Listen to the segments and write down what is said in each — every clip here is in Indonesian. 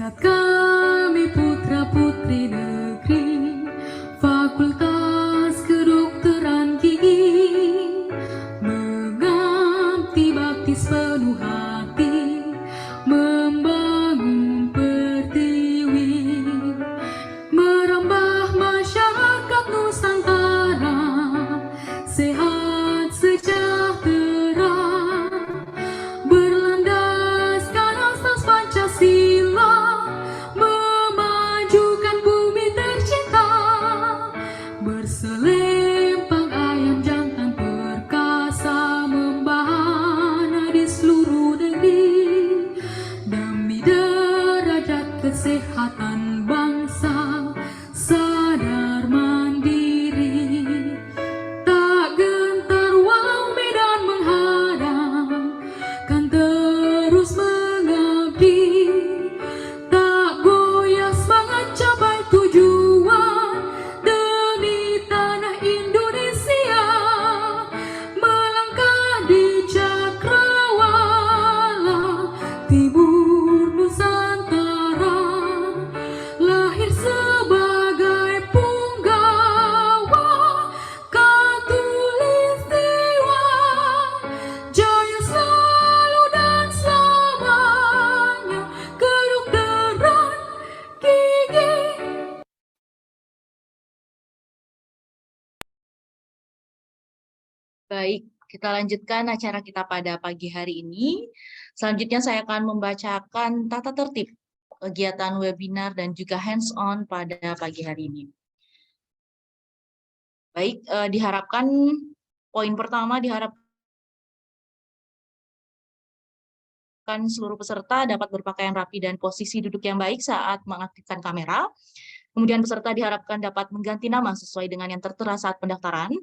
Berkat kami putra-putri negeri Fakultas Kedokteran Gigi mengabdi bakti sepenuh hati membangun pertiwi merambah masyarakat Nusantara sehat sejahtera berlandaskan asas Pancasila memajukan bumi tercinta berselempang ayam jantan perkasa membahana di seluruh negeri demi derajat kesehatan bangsa sadar mandiri tak gentar walau medan menghadang kan terus mengabdi tak goyah semangat capai tujuan demi tanah Indonesia melangkah di cakrawala timur Nusantara lahir sebagai punggawa katulistiwa jaya selalu dan selamanya kedokteran gigi. Baik, kita lanjutkan acara kita pada pagi hari ini. Selanjutnya saya akan membacakan tata tertib kegiatan webinar dan juga hands-on pada pagi hari ini. Baik, diharapkan poin pertama diharapkan seluruh peserta dapat berpakaian rapi dan posisi duduk yang baik saat mengaktifkan kamera. Kemudian peserta diharapkan dapat mengganti nama sesuai dengan yang tertera saat pendaftaran.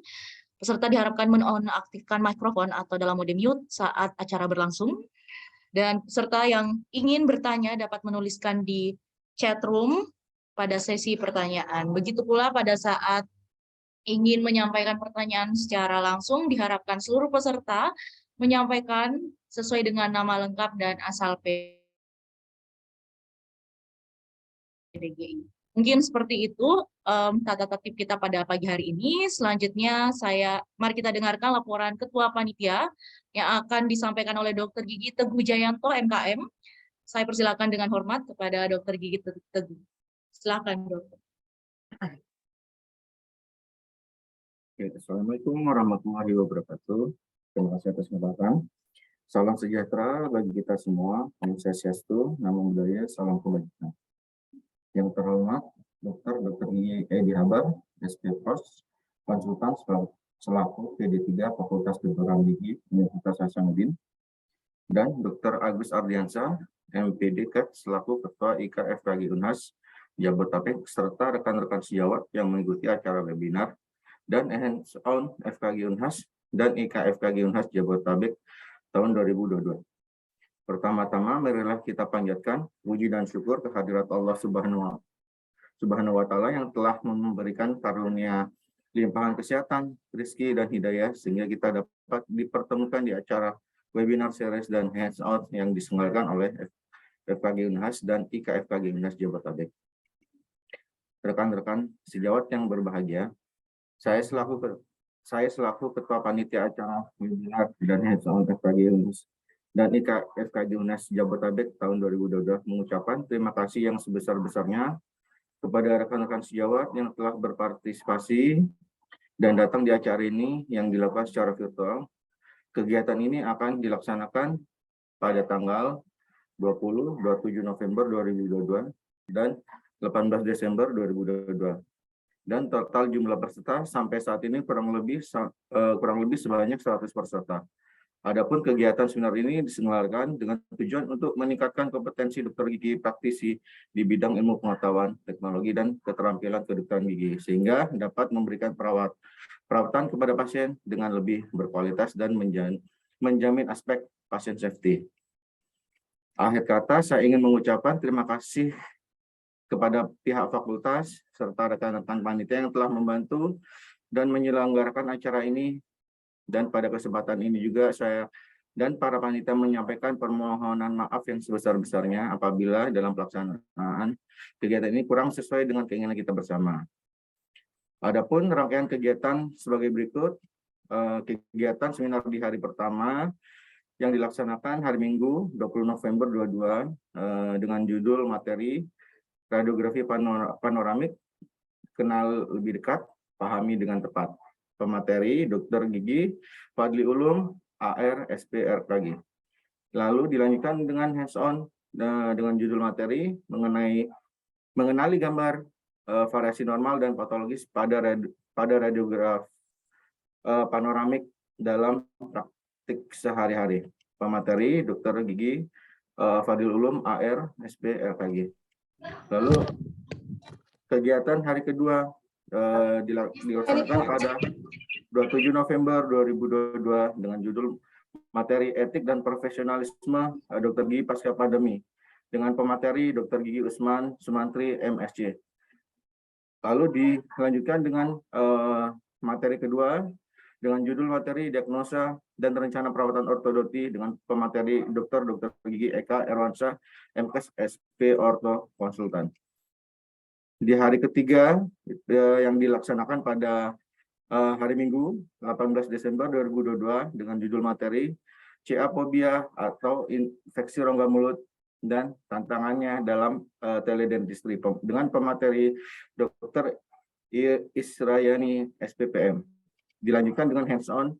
Peserta diharapkan menonaktifkan mikrofon atau dalam mode mute saat acara berlangsung. Dan peserta yang ingin bertanya dapat menuliskan di chat room pada sesi pertanyaan. Begitu pula pada saat ingin menyampaikan pertanyaan secara langsung, diharapkan seluruh peserta menyampaikan sesuai dengan nama lengkap dan asal PDGI. Mungkin seperti itu tata tertib kita pada pagi hari ini. Selanjutnya mari kita dengarkan laporan Ketua Panitia yang akan disampaikan oleh Dr. Gigi Teguh Jayanto, MKM. Saya persilakan dengan hormat kepada Dr. Gigi Teguh. Silakan, Dokter. Assalamualaikum warahmatullahi wabarakatuh. Terima kasih atas kesempatan. Salam sejahtera bagi kita semua. Om Swastiastu, Namo Buddhaya, salam kebajikan. Yang terhormat Dr. Gigi Edi Habar, SP-Pros, konsultan selaku PD3 Fakultas Kedokteran Gigi Universitas Hasanuddin, dan Dr. Agus Ardiansyah, MPD Kep selaku Ketua IKFKG Unhas Jabodetabek, serta rekan-rekan sejawat yang mengikuti acara webinar dan hands-on FKG Unhas dan IKFKG Unhas Jabodetabek tahun 2022. Pertama-tama, marilah kita panjatkan puji dan syukur kehadirat Allah Subhanahu wa Ta'ala yang telah memberikan karunia limpahan kesehatan, rezeki, dan hidayah sehingga kita dapat dipertemukan di acara webinar series dan hands-on yang diselenggarakan oleh FKG Unhas dan IKFKG Unhas Jabodetabek. Rekan-rekan sejawat yang berbahagia, saya selaku Ketua Panitia Acara Webinar dan Hands-on FKG Unhas dan IKFKG Unhas Jabodetabek tahun 2022 mengucapkan terima kasih yang sebesar-besarnya kepada rekan-rekan sejawat yang telah berpartisipasi dan datang di acara ini yang dilakukan secara virtual. Kegiatan ini akan dilaksanakan pada tanggal 20-27 November 2022 dan 18 Desember 2022. Dan total jumlah peserta sampai saat ini kurang lebih sebanyak 100 peserta. Adapun kegiatan seminar ini diselenggarakan dengan tujuan untuk meningkatkan kompetensi dokter gigi praktisi di bidang ilmu pengetahuan, teknologi, dan keterampilan kedokteran gigi, sehingga dapat memberikan perawatan kepada pasien dengan lebih berkualitas dan menjamin aspek pasien safety. Akhir kata, saya ingin mengucapkan terima kasih kepada pihak fakultas serta rekan-rekan panitia yang telah membantu dan menyelenggarakan acara ini. Dan pada kesempatan ini juga saya dan para panitia menyampaikan permohonan maaf yang sebesar-besarnya apabila dalam pelaksanaan kegiatan ini kurang sesuai dengan keinginan kita bersama. Adapun rangkaian kegiatan sebagai berikut, kegiatan seminar di hari pertama yang dilaksanakan hari Minggu 20 November 22 dengan judul materi radiografi panoramik, kenal lebih dekat, pahami dengan tepat. Pemateri Dr. Gigi Fadli Ulum, AR, SP, RKG. Lalu dilanjutkan dengan hands-on dengan judul materi mengenali gambar variasi normal dan patologis pada radiograf panoramik dalam praktik sehari-hari. Pemateri Dr. Gigi Fadil Ulum, AR, SP, RKG. Lalu kegiatan hari kedua dilaksanakan pada 27 November 2022 dengan judul materi etik dan profesionalisme Dr. Gigi pasca pandemi dengan pemateri Dr. Gigi Usman Sumantri, MSc. Lalu dilanjutkan dengan materi kedua dengan judul materi diagnosa dan rencana perawatan ortodonti dengan pemateri Dr. Gigi Eka Erwansyah, MKes, SP, Orto, Konsultan. Di hari ketiga yang dilaksanakan pada hari Minggu 18 Desember 2022 dengan judul materi CA fobia atau infeksi rongga mulut dan tantangannya dalam teledentistry dengan pemateri Dr. Israyani, SPPM. Dilanjutkan dengan hands-on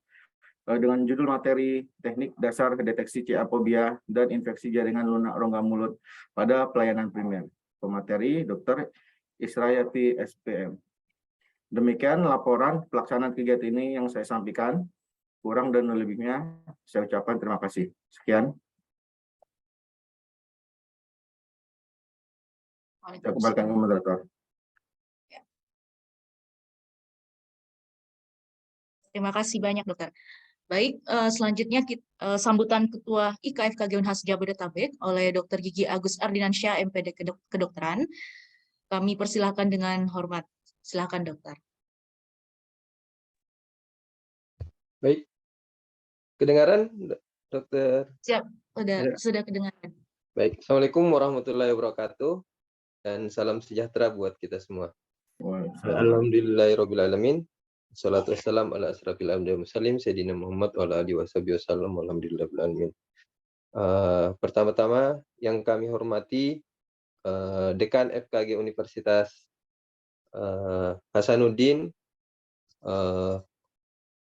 dengan judul materi teknik dasar deteksi CA fobia dan infeksi jaringan lunak rongga mulut pada pelayanan primer. Pemateri Dr. Israyati, SPM. Demikian laporan pelaksanaan kegiatan ini yang saya sampaikan. Kurang dan lebihnya saya ucapkan terima kasih. Sekian. Saya kembalikan ke moderator. Terima kasih banyak, Dokter. Baik, selanjutnya sambutan Ketua IKFKG Unhas Jabodetabek oleh Dr. Gigi Agus Ardinansyah, MPD Kedokteran. Kami persilakan dengan hormat. Silakan, Dokter. Baik. Kedengaran, Dokter? Siap, sudah kedengaran. Baik. Assalamualaikum warahmatullahi wabarakatuh. Dan salam sejahtera buat kita semua. Alhamdulillahirrahmanirrahim. Assalatu wassalam ala asrafil anbiya'i wal mursalin Sayyidina Muhammad wa ala alihi wasallam. Alhamdulillahirrahmanirrahim. Pertama-tama yang kami hormati Dekan FKG Universitas Hasanuddin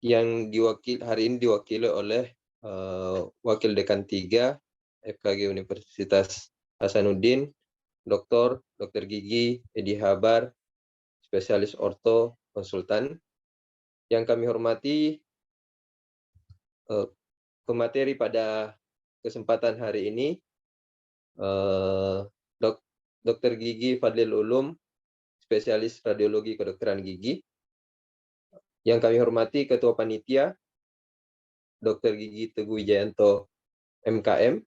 yang hari ini diwakili oleh Wakil Dekan 3 FKG Universitas Hasanuddin, Dr. Gigi Edi Habar, spesialis orto konsultan. Yang kami hormati pemateri pada kesempatan hari ini, Dr. Gigi Fadlil Ulum, spesialis radiologi kedokteran gigi. Yang kami hormati Ketua Panitia, Dr. Gigi Teguh Wijayanto, MKM.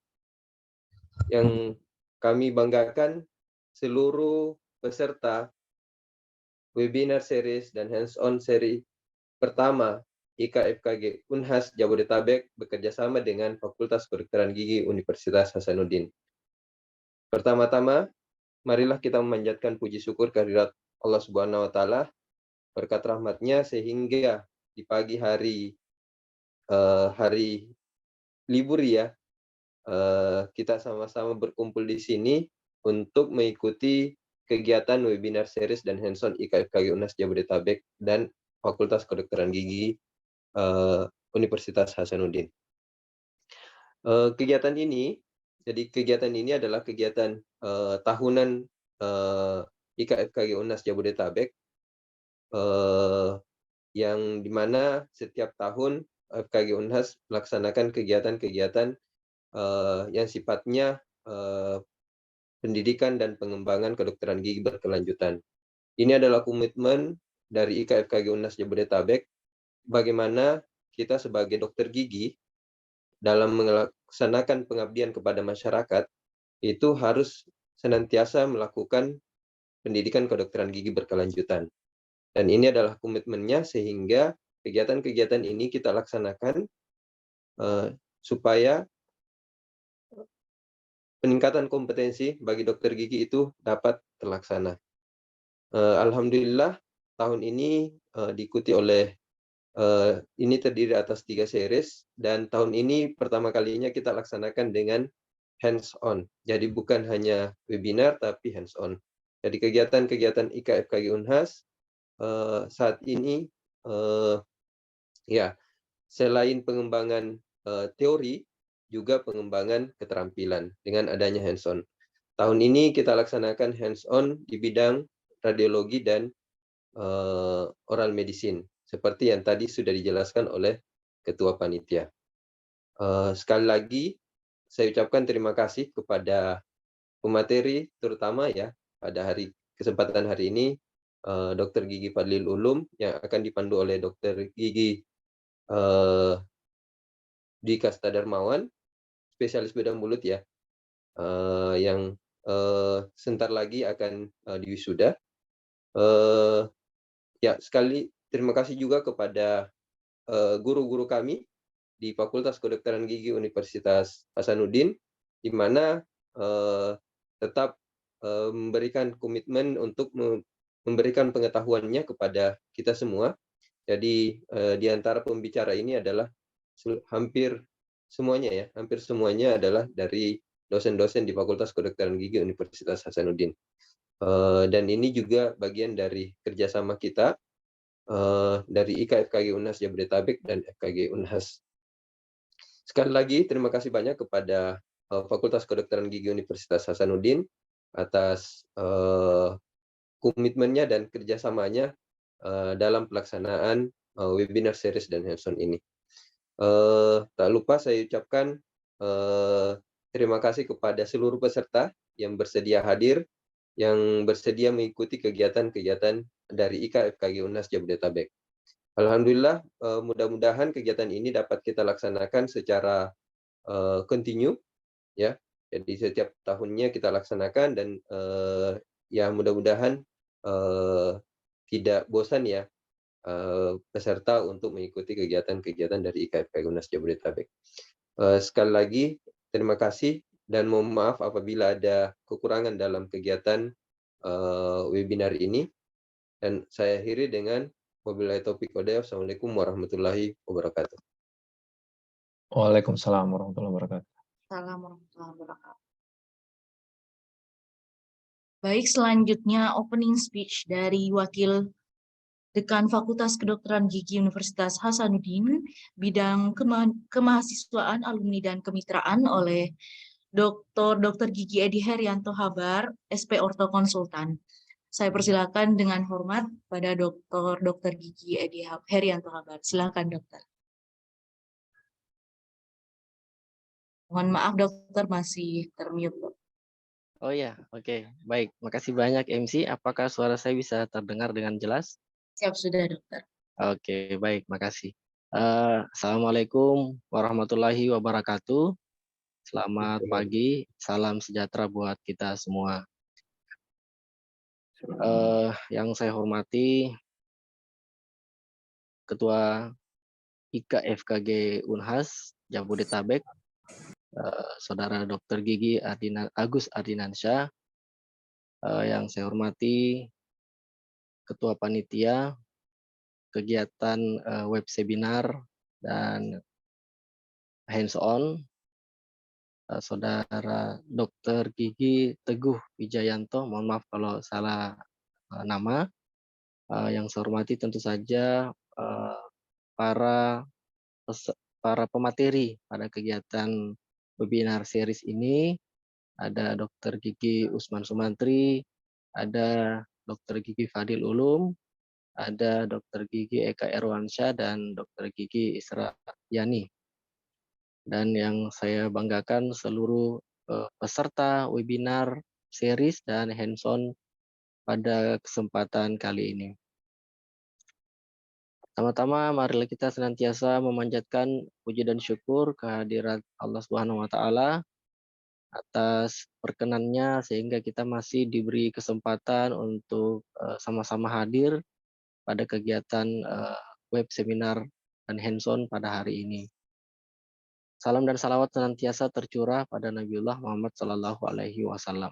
Yang kami banggakan seluruh peserta webinar series dan hands-on seri pertama IKFKG Unhas Jabodetabek bekerjasama dengan Fakultas Kedokteran Gigi Universitas Hasanuddin. Pertama-tama, marilah kita memanjatkan puji syukur kehadirat Allah Subhanahu wa Ta'ala, berkat rahmatnya sehingga di pagi hari libur ya, kita sama-sama berkumpul di sini untuk mengikuti kegiatan webinar series dan hands-on IKFKG Unhas Jabodetabek dan Fakultas Kedokteran Gigi Universitas Hasanuddin. Kegiatan ini adalah kegiatan tahunan IKFKG Unhas Jabodetabek yang dimana setiap tahun FKG Unhas melaksanakan kegiatan-kegiatan yang sifatnya pendidikan dan pengembangan kedokteran gigi berkelanjutan. Ini adalah komitmen dari IKFKG Unhas Jabodetabek bagaimana kita sebagai dokter gigi dalam melaksanakan pengabdian kepada masyarakat itu harus senantiasa melakukan pendidikan kedokteran gigi berkelanjutan. Dan ini adalah komitmennya sehingga kegiatan-kegiatan ini kita laksanakan supaya peningkatan kompetensi bagi dokter gigi itu dapat terlaksana. Alhamdulillah tahun ini diikuti oleh ini terdiri atas 3 series, dan tahun ini pertama kalinya kita laksanakan dengan hands-on. Jadi bukan hanya webinar tapi hands-on. Jadi kegiatan-kegiatan IKFKG Unhas saat ini ya selain pengembangan teori, juga pengembangan keterampilan dengan adanya hands-on. Tahun ini kita laksanakan hands-on di bidang radiologi dan oral medicine, seperti yang tadi sudah dijelaskan oleh Ketua Panitia. Sekali lagi, saya ucapkan terima kasih kepada pemateri, terutama ya pada kesempatan hari ini, Dr. Gigi Fadlil Ulum yang akan dipandu oleh Dr. Gigi Dika Darmawan, spesialis bedah mulut ya, yang sebentar lagi akan diwisuda. Ya, sekali terima kasih juga kepada guru-guru kami di Fakultas Kedokteran Gigi Universitas Hasanuddin, di mana tetap memberikan komitmen untuk memberikan pengetahuannya kepada kita semua. Jadi di antara pembicara ini adalah hampir semuanya adalah dari dosen-dosen di Fakultas Kedokteran Gigi Universitas Hasanuddin. Dan ini juga bagian dari kerjasama kita dari IKFKG Unhas Jabodetabek dan FKG Unhas. Sekali lagi terima kasih banyak kepada Fakultas Kedokteran Gigi Universitas Hasanuddin atas komitmennya dan kerjasamanya dalam pelaksanaan webinar series dan hands-on ini. Tak lupa saya ucapkan terima kasih kepada seluruh peserta yang bersedia hadir, yang bersedia mengikuti kegiatan-kegiatan dari IKFKG Unhas Jabodetabek. Alhamdulillah, mudah-mudahan kegiatan ini dapat kita laksanakan secara kontinu, ya. Jadi setiap tahunnya kita laksanakan, dan ya mudah-mudahan tidak bosan ya peserta untuk mengikuti kegiatan-kegiatan dari IKFKG Unhas Jabodetabek. Sekali lagi terima kasih dan mohon maaf apabila ada kekurangan dalam kegiatan webinar ini, dan saya akhiri dengan wabillahi taufiq wal hidayah. Assalamualaikum warahmatullahi wabarakatuh. Waalaikumsalam warahmatullahi wabarakatuh. Assalamualaikum warahmatullahi wabarakatuh. Baik, selanjutnya opening speech dari Wakil Dekan Fakultas Kedokteran Gigi Universitas Hasanuddin, bidang kemahasiswaan, alumni, dan kemitraan oleh Dr. Gigi Edi Herianto Habar, SP Orto Konsultan. Saya persilakan dengan hormat pada Dr. Gigi Edi Herianto Habar. Silakan, dokter. Mohon maaf, dokter, masih termute. Oh ya, oke. Baik, makasih banyak MC. Apakah suara saya bisa terdengar dengan jelas? Siap sudah, dokter. Oke, baik, makasih. Assalamualaikum warahmatullahi wabarakatuh. Selamat pagi, salam sejahtera buat kita semua. Yang saya hormati Ketua IKFKG Unhas Jabodetabek, Saudara Dr. Gigi Agus Ardinansyah. Yang saya hormati Ketua Panitia kegiatan web seminar dan hands-on, Saudara Dr. Gigi Teguh Wijayanto, mohon maaf kalau salah nama. Yang saya hormati tentu saja para pemateri pada kegiatan webinar series ini. Ada Dr. Gigi Usman Sumantri, ada Dr. Gigi Fadil Ulum, ada Dr. Gigi Eka Erwansyah, dan Dr. Gigi Isra Yani. Dan yang saya banggakan seluruh peserta webinar series dan hands-on pada kesempatan kali ini. Pertama-tama marilah kita senantiasa memanjatkan puji dan syukur kehadirat Allah Subhanahu wa taala atas perkenannya sehingga kita masih diberi kesempatan untuk sama-sama hadir pada kegiatan web seminar dan hands-on pada hari ini. Salam dan salawat senantiasa tercurah pada Nabiullah Muhammad Sallallahu Alaihi Wasallam.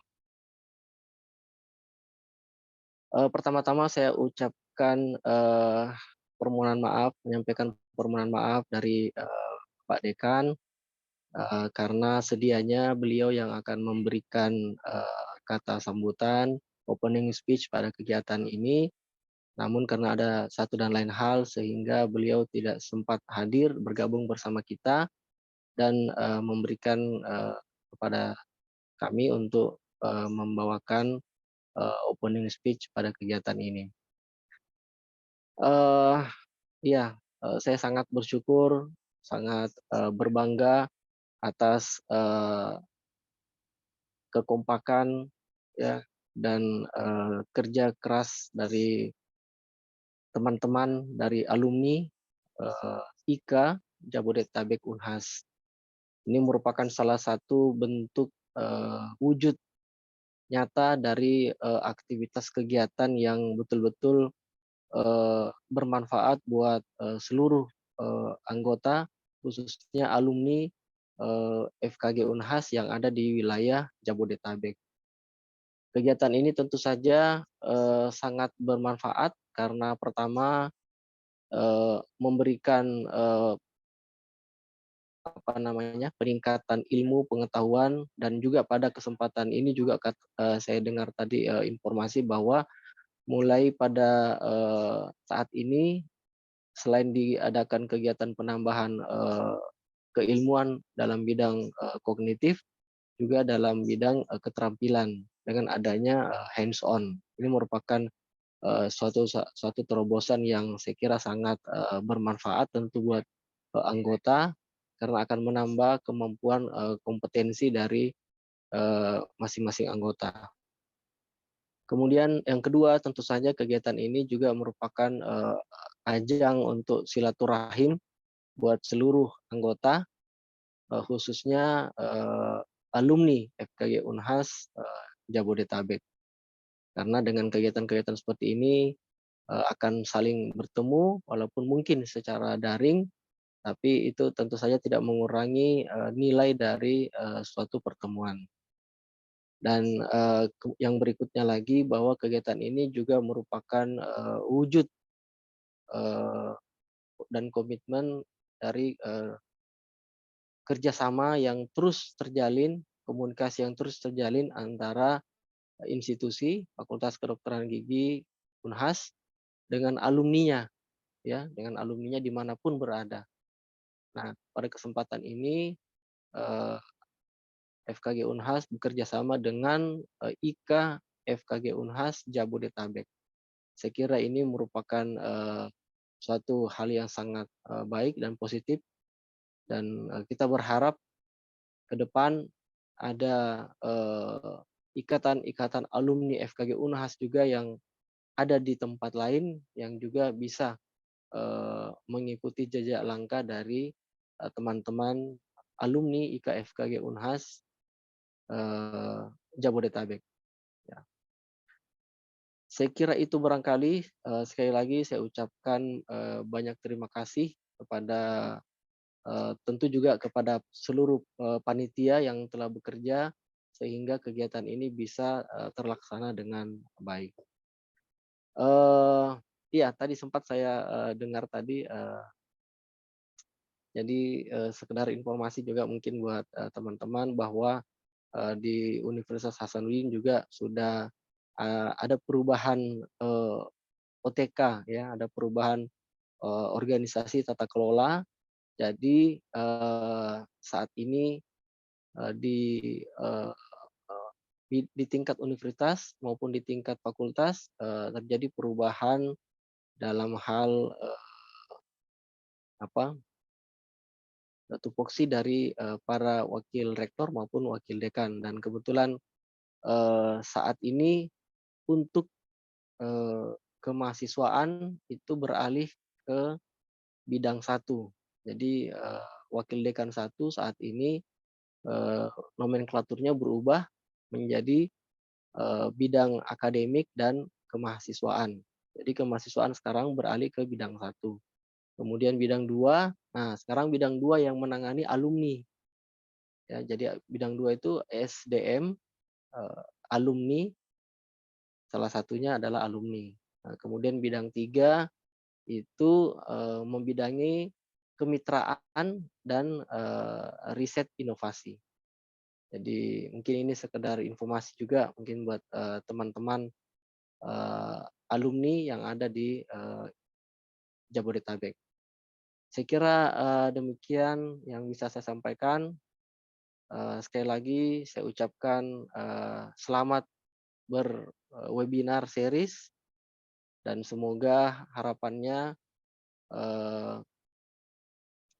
Pertama-tama saya ucapkan permohonan maaf, menyampaikan permohonan maaf dari Pak Dekan karena sedianya beliau yang akan memberikan kata sambutan opening speech pada kegiatan ini, namun karena ada satu dan lain hal sehingga beliau tidak sempat hadir bergabung bersama kita dan memberikan kepada kami untuk membawakan opening speech pada kegiatan ini. Ya, saya sangat bersyukur, sangat berbangga atas kekompakan ya dan kerja keras dari teman-teman dari alumni IKA Jabodetabek Unhas. Ini merupakan salah satu bentuk wujud nyata dari aktivitas kegiatan yang betul-betul bermanfaat buat seluruh anggota, khususnya alumni FKG Unhas yang ada di wilayah Jabodetabek. Kegiatan ini tentu saja sangat bermanfaat karena pertama memberikan peningkatan ilmu pengetahuan, dan juga pada kesempatan ini juga saya dengar tadi informasi bahwa mulai pada saat ini selain diadakan kegiatan penambahan keilmuan dalam bidang kognitif, juga dalam bidang keterampilan dengan adanya hands on. Ini merupakan suatu terobosan yang saya kira sangat bermanfaat tentu buat anggota karena akan menambah kemampuan kompetensi dari masing-masing anggota. Kemudian yang kedua, tentu saja kegiatan ini juga merupakan ajang untuk silaturahim buat seluruh anggota, khususnya alumni FKG Unhas Jabodetabek. Karena dengan kegiatan-kegiatan seperti ini akan saling bertemu, walaupun mungkin secara daring, tapi itu tentu saja tidak mengurangi nilai dari suatu pertemuan. Dan yang berikutnya lagi bahwa kegiatan ini juga merupakan wujud dan komitmen dari kerjasama yang terus terjalin, komunikasi yang terus terjalin antara institusi Fakultas Kedokteran Gigi Unhas dengan alumninya, ya, dengan alumninya dimanapun berada. Nah, pada kesempatan ini FKG Unhas bekerja sama dengan IKA FKG Unhas Jabodetabek. Saya kira ini merupakan suatu hal yang sangat baik dan positif, dan kita berharap ke depan ada ikatan-ikatan alumni FKG Unhas juga yang ada di tempat lain yang juga bisa mengikuti jejak langkah dari teman-teman alumni IKA FKG Unhas Jabodetabek. Ya. Saya kira itu barangkali. Sekali lagi saya ucapkan banyak terima kasih kepada tentu juga kepada seluruh panitia yang telah bekerja sehingga kegiatan ini bisa terlaksana dengan baik. Iya, tadi sempat saya dengar tadi, jadi sekedar informasi juga mungkin buat teman-teman bahwa di Universitas Hasanuddin juga sudah ada perubahan OTK, ya, ada perubahan organisasi tata kelola. Jadi saat ini di tingkat universitas maupun di tingkat fakultas terjadi perubahan dalam hal tupoksi dari para wakil rektor maupun wakil dekan, dan kebetulan saat ini untuk kemahasiswaan itu beralih ke bidang 1. Jadi wakil dekan 1 saat ini nomenklaturnya berubah menjadi bidang akademik dan kemahasiswaan. Jadi kemahasiswaan sekarang beralih ke bidang 1. Kemudian bidang 2, nah sekarang bidang 2 yang menangani alumni. Ya, jadi bidang 2 itu SDM, alumni, salah satunya adalah alumni. Nah, kemudian bidang 3 itu membidangi kemitraan dan riset inovasi. Jadi mungkin ini sekedar informasi juga mungkin buat teman-teman alumni yang ada di Jabodetabek. Saya kira demikian yang bisa saya sampaikan. Sekali lagi saya ucapkan selamat berwebinar series dan semoga harapannya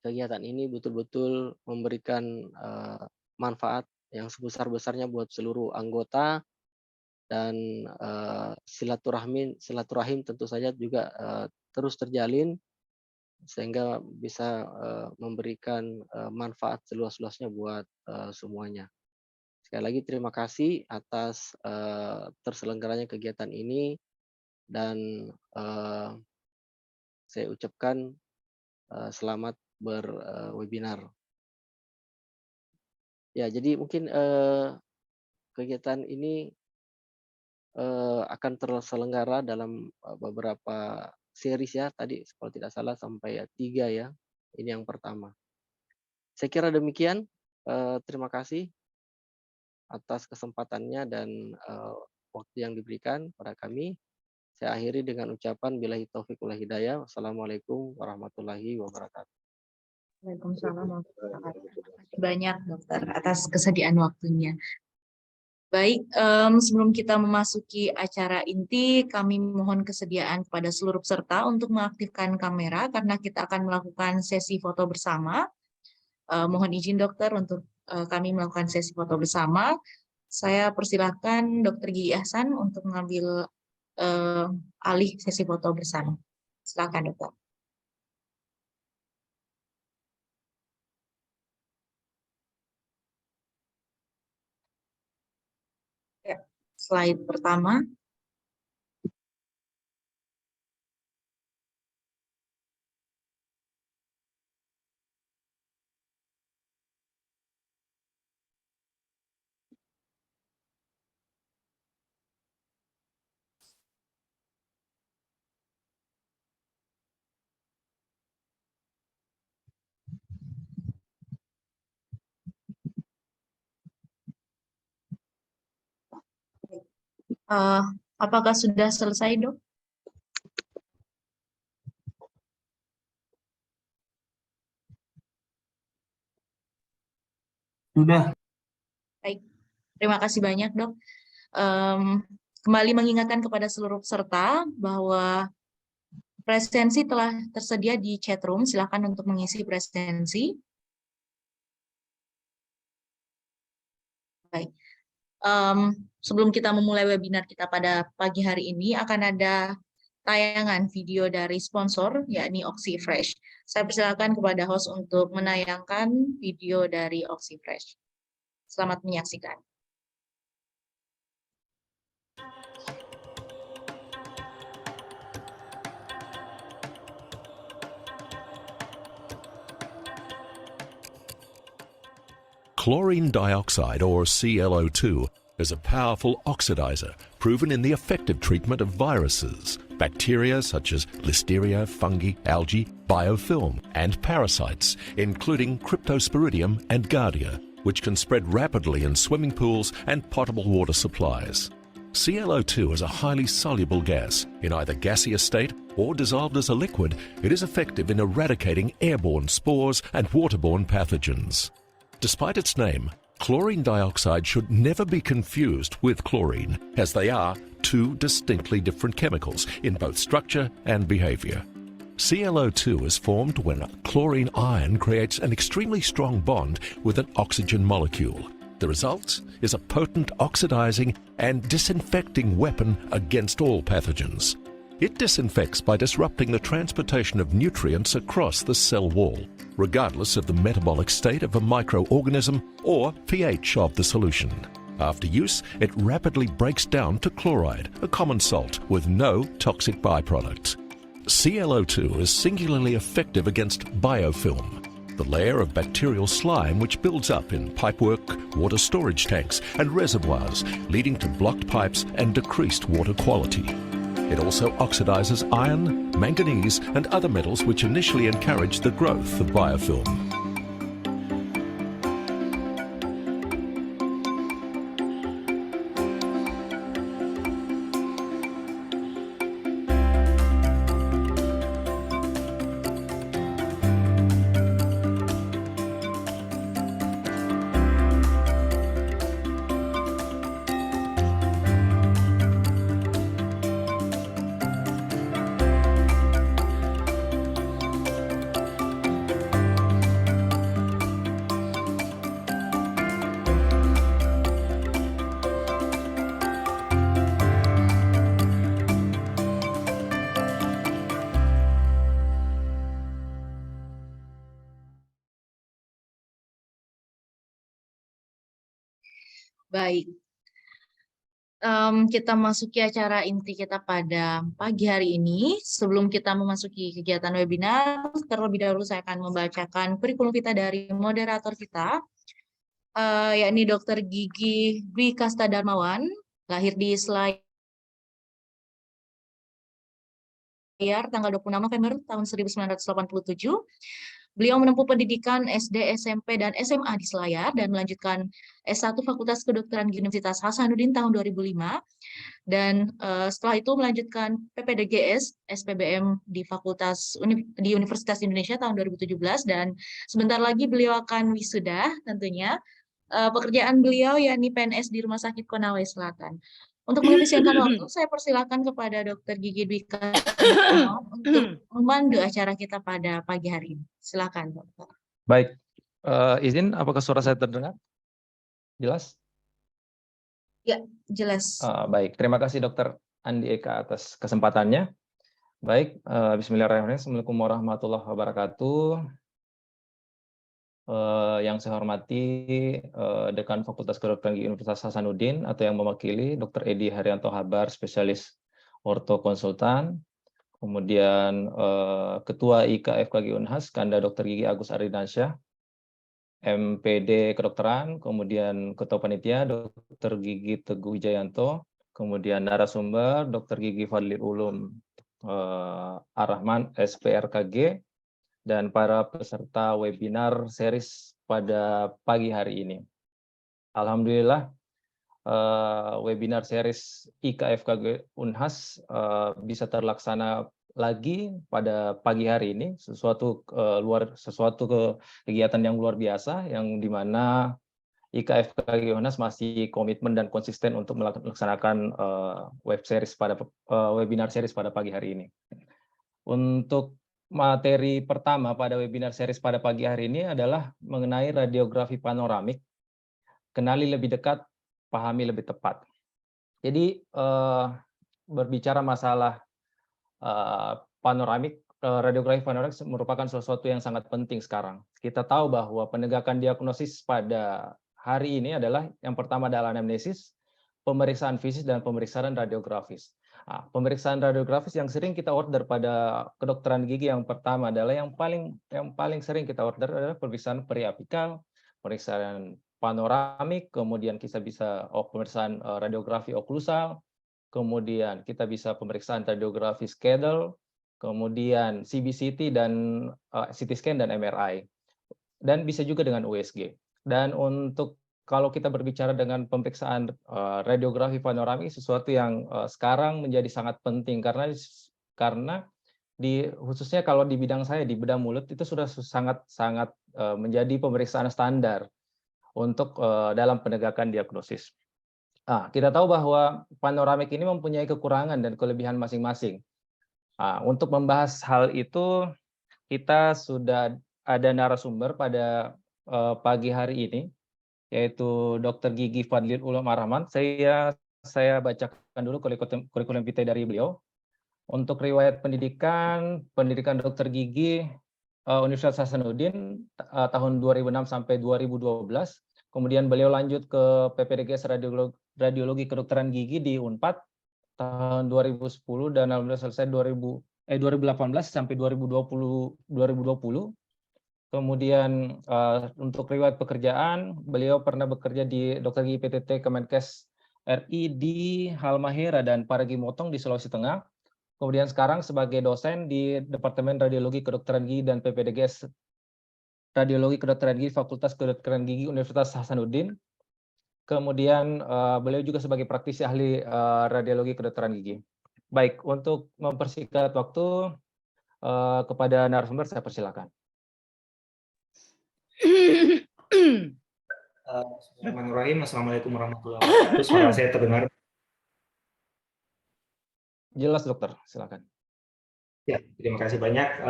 kegiatan ini betul-betul memberikan manfaat yang sebesar-besarnya buat seluruh anggota dan silaturahim tentu saja juga terus terjalin sehingga bisa memberikan manfaat seluas-luasnya buat semuanya. Sekali lagi terima kasih atas terselenggaranya kegiatan ini dan saya ucapkan selamat berwebinar. Ya, jadi mungkin kegiatan ini akan terselenggara dalam beberapa series ya, tadi kalau tidak salah sampai 3 ya, ini yang pertama. Saya kira demikian, terima kasih atas kesempatannya dan waktu yang diberikan pada kami. Saya akhiri dengan ucapan billahi taufiq wal hidayah. Wassalamualaikum warahmatullahi wabarakatuh. Waalaikumsalam warahmatullahi wabarakatuh. Terima kasih banyak dokter atas kesediaan waktunya. Baik, sebelum kita memasuki acara inti, kami mohon kesediaan kepada seluruh peserta untuk mengaktifkan kamera karena kita akan melakukan sesi foto bersama. Mohon izin dokter untuk kami melakukan sesi foto bersama. Saya persilahkan Dr. Gigi Ihsan untuk mengambil alih sesi foto bersama. Silakan dokter. Ya, slide pertama. Apakah sudah selesai, Dok? Sudah. Baik, terima kasih banyak, Dok. Kembali mengingatkan kepada seluruh peserta bahwa presensi telah tersedia di chat room. Silakan untuk mengisi presensi. Baik. Sebelum kita memulai webinar kita pada pagi hari ini, akan ada tayangan video dari sponsor, yakni OxyFresh. Saya persilakan kepada host untuk menayangkan video dari OxyFresh. Selamat menyaksikan. Chlorine dioxide, or ClO2, is a powerful oxidizer proven in the effective treatment of viruses, bacteria such as listeria, fungi, algae, biofilm, and parasites, including Cryptosporidium and Giardia, which can spread rapidly in swimming pools and potable water supplies. ClO2 is a highly soluble gas. In either gaseous state or dissolved as a liquid, it is effective in eradicating airborne spores and waterborne pathogens. Despite its name, chlorine dioxide should never be confused with chlorine, as they are two distinctly different chemicals in both structure and behavior. ClO2 is formed when a chlorine ion creates an extremely strong bond with an oxygen molecule. The result is a potent oxidizing and disinfecting weapon against all pathogens. It disinfects by disrupting the transportation of nutrients across the cell wall, regardless of the metabolic state of a microorganism or pH of the solution. After use, it rapidly breaks down to chloride, a common salt with no toxic byproducts. ClO2 is singularly effective against biofilm. the layer of bacterial slime which builds up in pipework, water storage tanks, and reservoirs, leading to blocked pipes and decreased water quality. It also oxidizes iron, manganese, and other metals which initially encourage the growth of biofilm. Baik, kita masuki acara inti kita pada pagi hari ini. Sebelum kita memasuki kegiatan webinar, terlebih dahulu saya akan membacakan kurikulum kita dari moderator kita, yakni Dr. Gigi Dwi Kasta Darmawan, lahir di Selayar tanggal 26 November tahun 1987. Beliau menempuh pendidikan SD, SMP, dan SMA di Selayar dan melanjutkan S1 Fakultas Kedokteran di Universitas Hasanuddin tahun 2005. Dan setelah itu melanjutkan PPDGS SPBM di di Universitas Indonesia tahun 2017, dan sebentar lagi beliau akan wisuda tentunya. Pekerjaan beliau yakni PNS di Rumah Sakit Konawe Selatan. Untuk mengefisienkan waktu, saya persilakan kepada Dr. Gigi Dwi Kasta untuk memandu acara kita pada pagi hari ini. Silakan, Dokter. Baik, izin apakah suara saya terdengar? Jelas? Ya, jelas. Baik, terima kasih Dr. Andi Eka atas kesempatannya. Baik, bismillahirrahmanirrahim. Assalamualaikum warahmatullahi wabarakatuh. Yang saya hormati Dekan Fakultas Kedokteran Gigi Universitas Hasanuddin atau yang mewakili Dr. Edi Haryanto Habar, spesialis orto konsultan. Kemudian Ketua IKFKG Unhas, Kanda Dr. Gigi Agus Aridansyah, MPD Kedokteran, kemudian Ketua Panitia Dr. Gigi Teguh Wijayanto, kemudian narasumber Dr. Gigi Fadlil Ulum Ar-Rahman, SPRKG, dan para peserta webinar series pada pagi hari ini. Alhamdulillah, webinar series IKFKG Unhas bisa terlaksana lagi pada pagi hari ini, sesuatu kegiatan yang luar biasa, yang dimana IKFKG Unhas masih komitmen dan konsisten untuk melaksanakan webinar series pada pagi hari ini. Untuk materi pertama pada webinar series pada pagi hari ini adalah mengenai radiografi panoramik, kenali lebih dekat, pahami lebih tepat. Jadi berbicara masalah panoramik, radiografi panoramik merupakan sesuatu yang sangat penting sekarang. Kita tahu bahwa penegakan diagnosis pada hari ini adalah yang pertama adalah anamnesis, pemeriksaan fisik, dan pemeriksaan radiografis. Nah, pemeriksaan radiografis yang sering kita order pada kedokteran gigi yang pertama adalah yang paling sering kita order adalah pemeriksaan periapikal, pemeriksaan panoramik, kemudian kita bisa pemeriksaan radiografi oklusal, kemudian kita bisa pemeriksaan radiografi schedule, kemudian CBCT dan CT scan dan MRI, dan bisa juga dengan USG. Dan untuk kalau kita berbicara dengan pemeriksaan radiografi panoramik, sesuatu yang sekarang menjadi sangat penting karena khususnya kalau di bidang saya, di bedah mulut, itu sudah sangat menjadi pemeriksaan standar untuk dalam penegakan diagnosis. Nah, kita tahu bahwa panoramik ini mempunyai kekurangan dan kelebihan masing-masing. Nah, untuk membahas hal itu, kita sudah ada narasumber pada pagi hari ini, yaitu Dr. Gigi Fadlil Ulum Ar-Rahman. Saya bacakan dulu kurikulum vitae dari beliau. Untuk riwayat pendidikan Dr. Gigi Universitas Hasanuddin tahun 2006 sampai 2012. Kemudian beliau lanjut ke PPDGS Radiologi Kedokteran Gigi di Unpad tahun 2010 dan alhamdulillah selesai 2018 sampai 2020. Kemudian untuk riwayat pekerjaan, beliau pernah bekerja di Dr. Gigi PTT Kemenkes RI di Halmahera dan Parigi Motong di Sulawesi Tengah. Kemudian sekarang sebagai dosen di Departemen Radiologi Kedokteran Gigi dan PPDGS Radiologi Kedokteran Gigi Fakultas Kedokteran Gigi Universitas Hasanuddin. Kemudian beliau juga sebagai praktisi ahli radiologi kedokteran gigi. Baik, untuk mempersingkat waktu kepada narasumber saya persilakan. Bismillahirrahmanirrahim. Assalamualaikum warahmatullahi wabarakatuh. Suara saya terdengar? Jelas dokter, silakan. Ya, terima kasih banyak.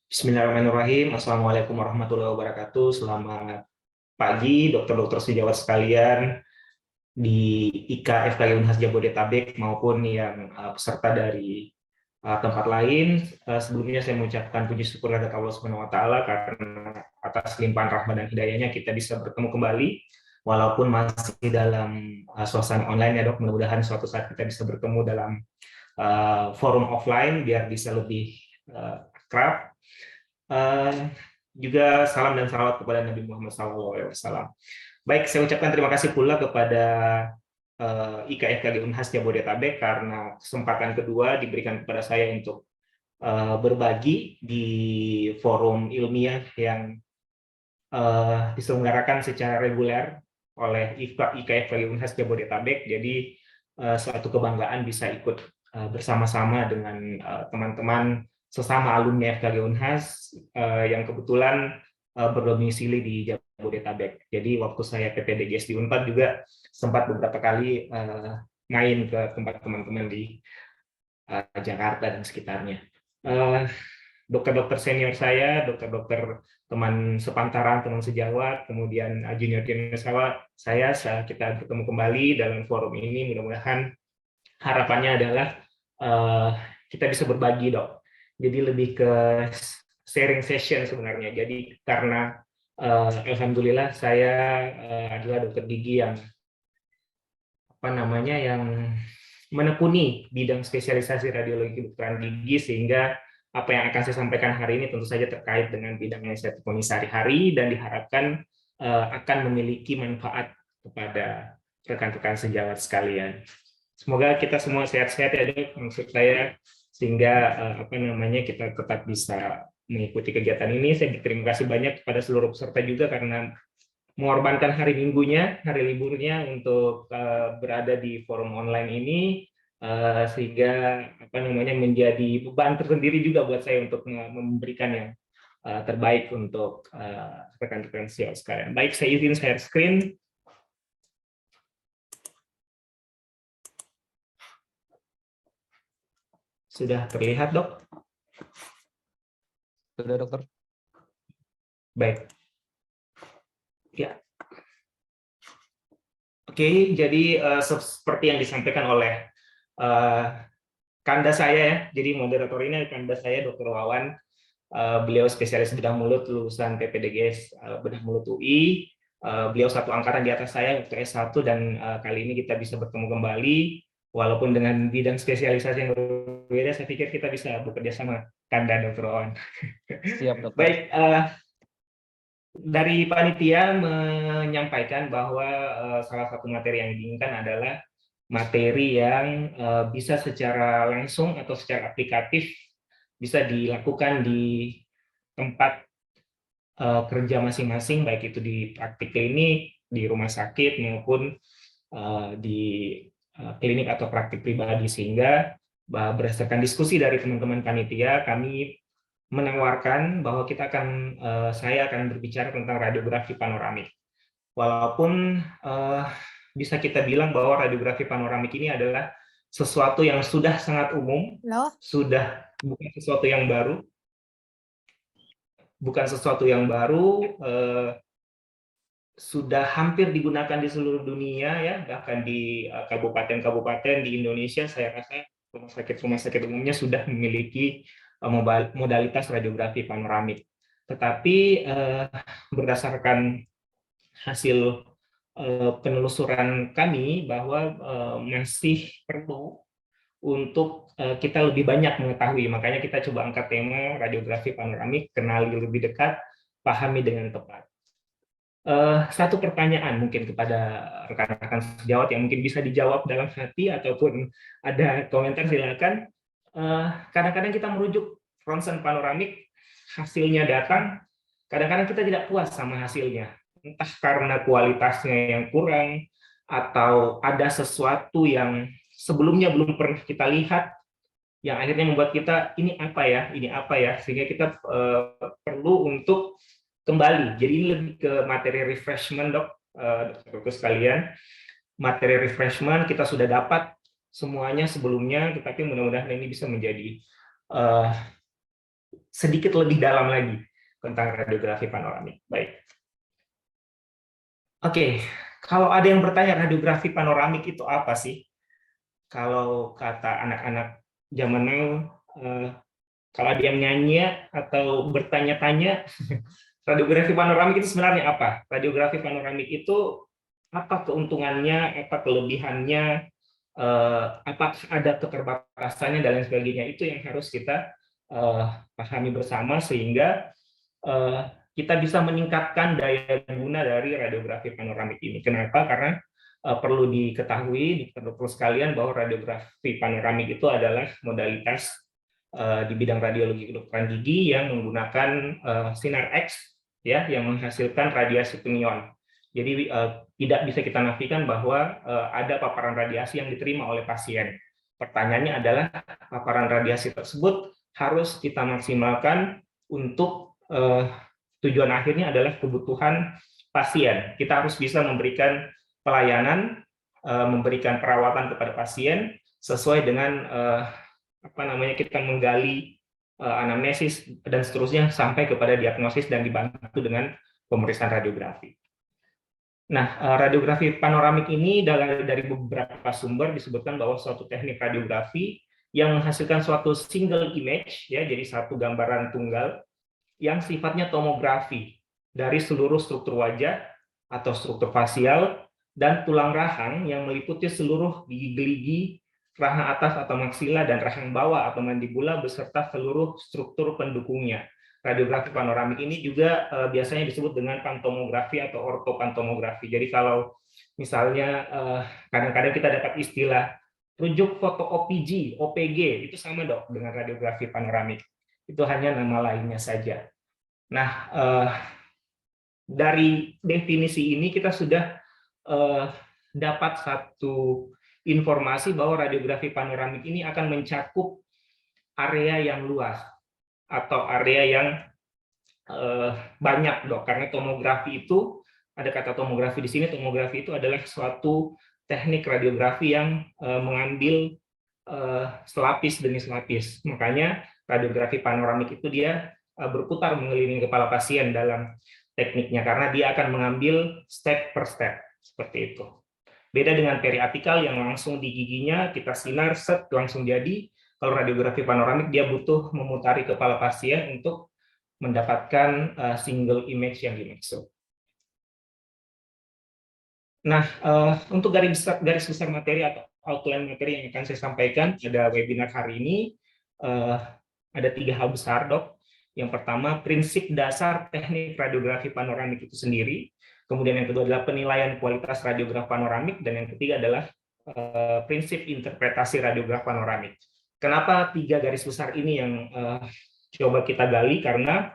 Bismillahirrahmanirrahim. Assalamualaikum warahmatullahi wabarakatuh. Selamat pagi, dokter-dokter sejawat sekalian di IKA FKG Unhas Jabodetabek maupun yang peserta dari tempat lain. Sebelumnya saya mengucapkan puji syukur kepada Allah Subhanahu wa taala karena atas limpahan rahmat dan hidayahnya kita bisa bertemu kembali walaupun masih dalam suasana online ya Dok. Mudah-mudahan suatu saat kita bisa bertemu dalam forum offline biar bisa lebih akrab. Juga salam dan salawat kepada Nabi Muhammad SAW. Baik, saya ucapkan terima kasih pula kepada IKFKG Unhas Jabodetabek karena kesempatan kedua diberikan kepada saya untuk berbagi di forum ilmiah yang diselenggarakan secara reguler oleh IKFKG Unhas Jabodetabek. Jadi suatu kebanggaan bisa ikut bersama-sama dengan teman-teman sesama alumni FKG Unhas yang kebetulan berdomisili di Jabodetabek. Jadi waktu saya PPDGS di Unpad juga sempat beberapa kali main ke tempat teman-teman di Jakarta dan sekitarnya. Dokter-dokter senior saya, dokter-dokter teman sepantaran, teman sejawat, kemudian junior-junior saya, kita bertemu kembali dalam forum ini. Mudah-mudahan harapannya adalah kita bisa berbagi, Dok. Jadi lebih ke sharing session sebenarnya. Jadi karena alhamdulillah saya adalah dokter gigi yang yang menekuni bidang spesialisasi radiologi kedokteran gigi, sehingga apa yang akan saya sampaikan hari ini tentu saja terkait dengan bidang yang saya tekuni sehari-hari dan diharapkan akan memiliki manfaat kepada rekan-rekan sejawat sekalian. Semoga kita semua sehat-sehat ya Dok, maksud saya, sehingga kita tetap bisa mengikuti kegiatan ini. Saya berterima kasih banyak kepada seluruh peserta juga karena mengorbankan hari minggunya, hari liburnya untuk berada di forum online ini, sehingga menjadi beban tersendiri juga buat saya untuk memberikan yang terbaik untuk rekan-rekan sejawat sekalian. Baik, saya izin share screen. Sudah terlihat, Dok? Sudah, Dokter. Baik. Ya. Oke, jadi seperti yang disampaikan oleh kanda saya ya. Jadi moderator ini kanda saya, Dr. Wawan. Beliau spesialis bedah mulut lulusan PPDGS bedah mulut UI. Beliau satu angkatan di atas saya waktu S1 dan kali ini kita bisa bertemu kembali. Walaupun dengan bidang spesialisasi yang berbeda, saya pikir kita bisa bekerja sama, Kanda Dr. Wawan. Siap, Dokter. Baik, dari panitia menyampaikan bahwa salah satu materi yang diinginkan adalah materi yang bisa secara langsung atau secara aplikatif bisa dilakukan di tempat kerja masing-masing, baik itu di praktik klinik, di rumah sakit, maupun di klinik atau praktik pribadi, sehingga berdasarkan diskusi dari teman-teman panitia kami menawarkan bahwa saya akan berbicara tentang radiografi panoramik. Walaupun bisa kita bilang bahwa radiografi panoramik ini adalah sesuatu yang sudah sangat umum, sudah bukan sesuatu yang baru, sudah hampir digunakan di seluruh dunia ya, bahkan di kabupaten-kabupaten di Indonesia saya rasa rumah sakit umumnya sudah memiliki modalitas radiografi panoramik. Tetapi berdasarkan hasil penelusuran kami bahwa masih perlu untuk kita lebih banyak mengetahui, makanya kita coba angkat tema radiografi panoramik, kenali lebih dekat pahami dengan tepat. Satu pertanyaan mungkin kepada rekan-rekan sejawat yang mungkin bisa dijawab dalam hati ataupun ada komentar, silakan. Kadang-kadang kita merujuk ronsen panoramik, hasilnya datang, kadang-kadang kita tidak puas sama hasilnya, entah karena kualitasnya yang kurang atau ada sesuatu yang sebelumnya belum pernah kita lihat yang akhirnya membuat kita ini apa ya, sehingga kita perlu untuk kembali. Jadi ini lebih ke materi refreshment, Dokter sekalian. Materi refreshment kita sudah dapat semuanya sebelumnya, tetapi mudah-mudahan ini bisa menjadi sedikit lebih dalam lagi tentang radiografi panoramik. Baik. Oke, kalau ada yang bertanya radiografi panoramik itu apa sih? Kalau kata anak-anak zaman now, kalau ada yang nyanyi atau bertanya-tanya, radiografi panoramik itu sebenarnya apa? Radiografi panoramik itu apa keuntungannya, apa kelebihannya, apakah ada keterbatasannya dan lain sebagainya. Itu yang harus kita pahami bersama sehingga kita bisa meningkatkan daya guna dari radiografi panoramik ini. Kenapa? Karena perlu diketahui dokter sekalian bahwa radiografi panoramik itu adalah modalitas di bidang radiologi kedokteran gigi yang menggunakan sinar X, ya, yang menghasilkan radiasi tunion. Jadi tidak bisa kita nafikan bahwa ada paparan radiasi yang diterima oleh pasien. Pertanyaannya adalah paparan radiasi tersebut harus kita maksimalkan untuk tujuan akhirnya adalah kebutuhan pasien. Kita harus bisa memberikan pelayanan, memberikan perawatan kepada pasien sesuai dengan kita menggali anamnesis dan seterusnya sampai kepada diagnosis dan dibantu dengan pemeriksaan radiografi. Nah, radiografi panoramik ini dari beberapa sumber disebutkan bahwa suatu teknik radiografi yang menghasilkan suatu single image, ya, jadi satu gambaran tunggal yang sifatnya tomografi dari seluruh struktur wajah atau struktur fasial dan tulang rahang yang meliputi seluruh gigi-gigi, rahang atas atau maksila dan rahang bawah atau mandibula beserta seluruh struktur pendukungnya. Radiografi panoramik ini juga biasanya disebut dengan pantomografi atau ortopantomografi. Jadi kalau misalnya kadang-kadang kita dapat istilah rujuk foto OPG, OPG, itu sama dok dengan radiografi panoramik. Itu hanya nama lainnya saja. Nah, dari definisi ini kita sudah dapat satu informasi bahwa radiografi panoramik ini akan mencakup area yang luas atau area yang banyak, dok. Karena tomografi itu, ada kata tomografi di sini, tomografi itu adalah suatu teknik radiografi yang mengambil selapis demi selapis. Makanya radiografi panoramik itu dia berputar mengelilingi kepala pasien dalam tekniknya, karena dia akan mengambil step per step, seperti itu. Beda dengan periapikal yang langsung di giginya, kita sinar, set, langsung jadi. Kalau radiografi panoramik, dia butuh memutari kepala pasien untuk mendapatkan single image yang dimaksud. Nah, untuk garis besar materi atau outline materi yang akan saya sampaikan pada webinar hari ini, ada 3 hal besar, dok. Yang pertama, prinsip dasar teknik radiografi panoramik itu sendiri. Kemudian yang kedua adalah penilaian kualitas radiograf panoramik, dan yang ketiga adalah prinsip interpretasi radiograf panoramik. Kenapa 3 garis besar ini yang coba kita gali? Karena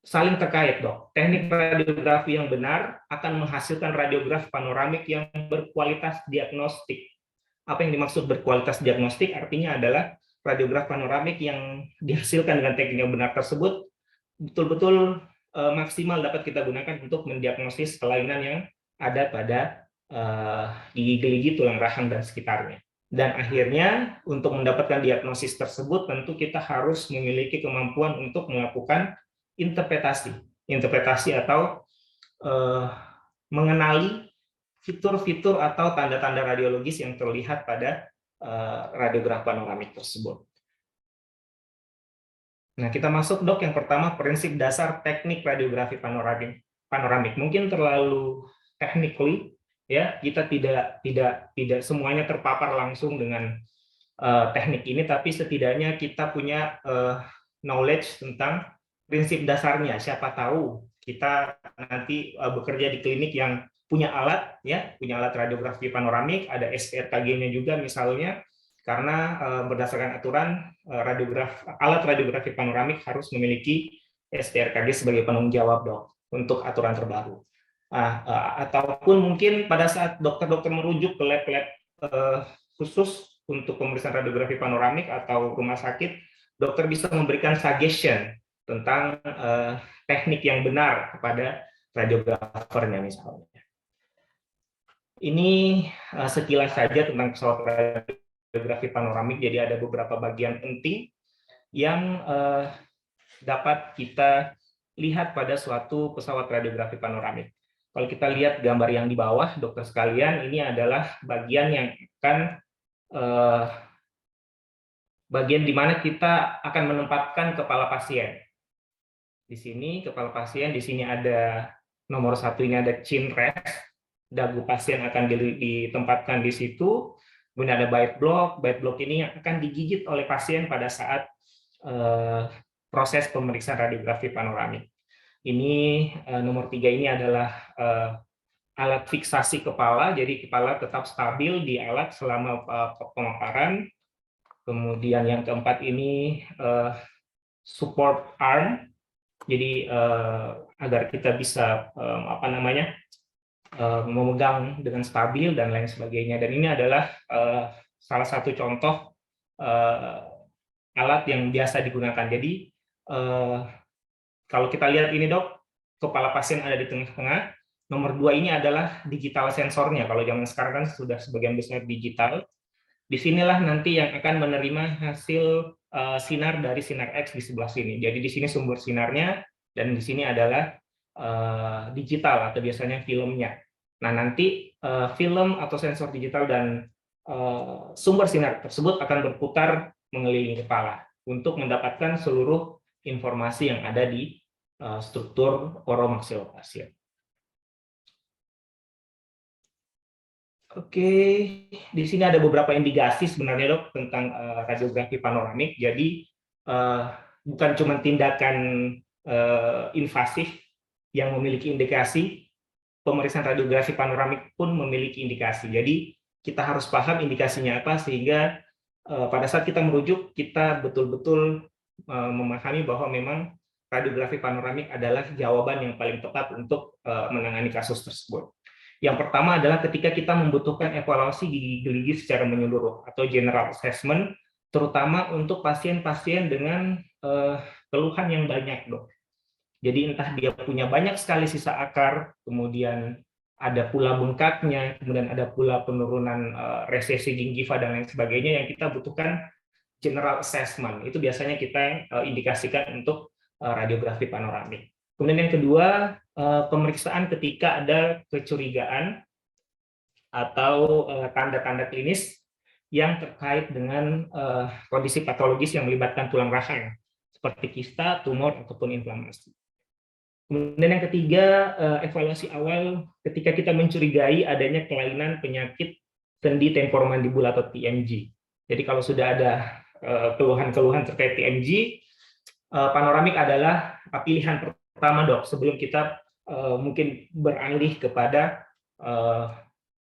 saling terkait, dok. Teknik radiografi yang benar akan menghasilkan radiograf panoramik yang berkualitas diagnostik. Apa yang dimaksud berkualitas diagnostik? Artinya adalah radiograf panoramik yang dihasilkan dengan teknik yang benar tersebut betul-betul maksimal dapat kita gunakan untuk mendiagnosis kelainan yang ada pada gigi-gigi, tulang rahang, dan sekitarnya. Dan akhirnya, untuk mendapatkan diagnosis tersebut, tentu kita harus memiliki kemampuan untuk melakukan interpretasi atau mengenali fitur-fitur atau tanda-tanda radiologis yang terlihat pada radiograf panoramik tersebut. Nah, kita masuk, dok, yang pertama, prinsip dasar teknik radiografi panoramik. Mungkin terlalu technically, ya, kita tidak semuanya terpapar langsung dengan teknik ini, tapi setidaknya kita punya knowledge tentang prinsip dasarnya. Siapa tahu kita nanti bekerja di klinik yang punya alat, ya, punya alat radiografi panoramik, ada SPRKG-nya juga misalnya, karena berdasarkan aturan alat radiografi panoramik harus memiliki SPRKG sebagai penanggung jawab dok untuk aturan terbaru. Ataupun mungkin pada saat dokter-dokter merujuk ke lab-lab khusus untuk pemeriksaan radiografi panoramik atau rumah sakit, dokter bisa memberikan suggestion tentang teknik yang benar kepada radiografernya misalnya. Ini sekilas saja tentang pesawat radiografi panoramik. Jadi ada beberapa bagian penting yang dapat kita lihat pada suatu pesawat radiografi panoramik. Kalau kita lihat gambar yang di bawah, dokter sekalian, ini adalah bagian yang akan bagian di mana kita akan menempatkan kepala pasien. Di sini kepala pasien, di sini ada nomor 1, ini ada chin rest, dagu pasien akan ditempatkan di situ. Kemudian ada bite block ini yang akan digigit oleh pasien pada saat proses pemeriksaan radiografi panoramik. Ini nomor 3 ini adalah alat fiksasi kepala, jadi kepala tetap stabil di alat selama pemaparan. Kemudian yang keempat ini support arm, jadi agar kita bisa memegang dengan stabil dan lain sebagainya. Dan ini adalah salah satu contoh alat yang biasa digunakan. Jadi kalau kita lihat ini dok, kepala pasien ada di tengah-tengah. Nomor 2 ini adalah digital sensornya. Kalau zaman sekarang kan sudah sebagian besar digital. Disinilah nanti yang akan menerima hasil sinar dari sinar X di sebelah sini. Jadi di sini sumber sinarnya, dan di sini adalah digital atau biasanya filmnya. Nah nanti film atau sensor digital dan sumber sinar tersebut akan berputar mengelilingi kepala untuk mendapatkan seluruh informasi yang ada di struktur oromaxillofacial. Oke, di sini ada beberapa indikasi sebenarnya dok tentang radiografi panoramik. Jadi bukan cuma tindakan invasif yang memiliki indikasi, pemeriksaan radiografi panoramik pun memiliki indikasi. Jadi kita harus paham indikasinya apa sehingga pada saat kita merujuk kita betul-betul memahami bahwa memang radiografi panoramik adalah jawaban yang paling tepat untuk menangani kasus tersebut. Yang pertama adalah ketika kita membutuhkan evaluasi gigi secara menyeluruh atau general assessment, terutama untuk pasien-pasien dengan keluhan yang banyak, dok. Jadi entah dia punya banyak sekali sisa akar, kemudian ada pula bengkaknya, kemudian ada pula penurunan resesi gingiva dan lain sebagainya yang kita butuhkan general assessment. Itu biasanya kita indikasikan untuk radiografi panoramik. Kemudian yang kedua, pemeriksaan ketika ada kecurigaan atau tanda-tanda klinis yang terkait dengan kondisi patologis yang melibatkan tulang rahang, seperti kista, tumor, ataupun inflamasi. Kemudian yang ketiga, evaluasi awal ketika kita mencurigai adanya kelainan penyakit sendi temporomandibula atau TMJ. Jadi kalau sudah ada keluhan-keluhan terkait TMJ, panoramik adalah pilihan pertama dok sebelum kita mungkin beralih kepada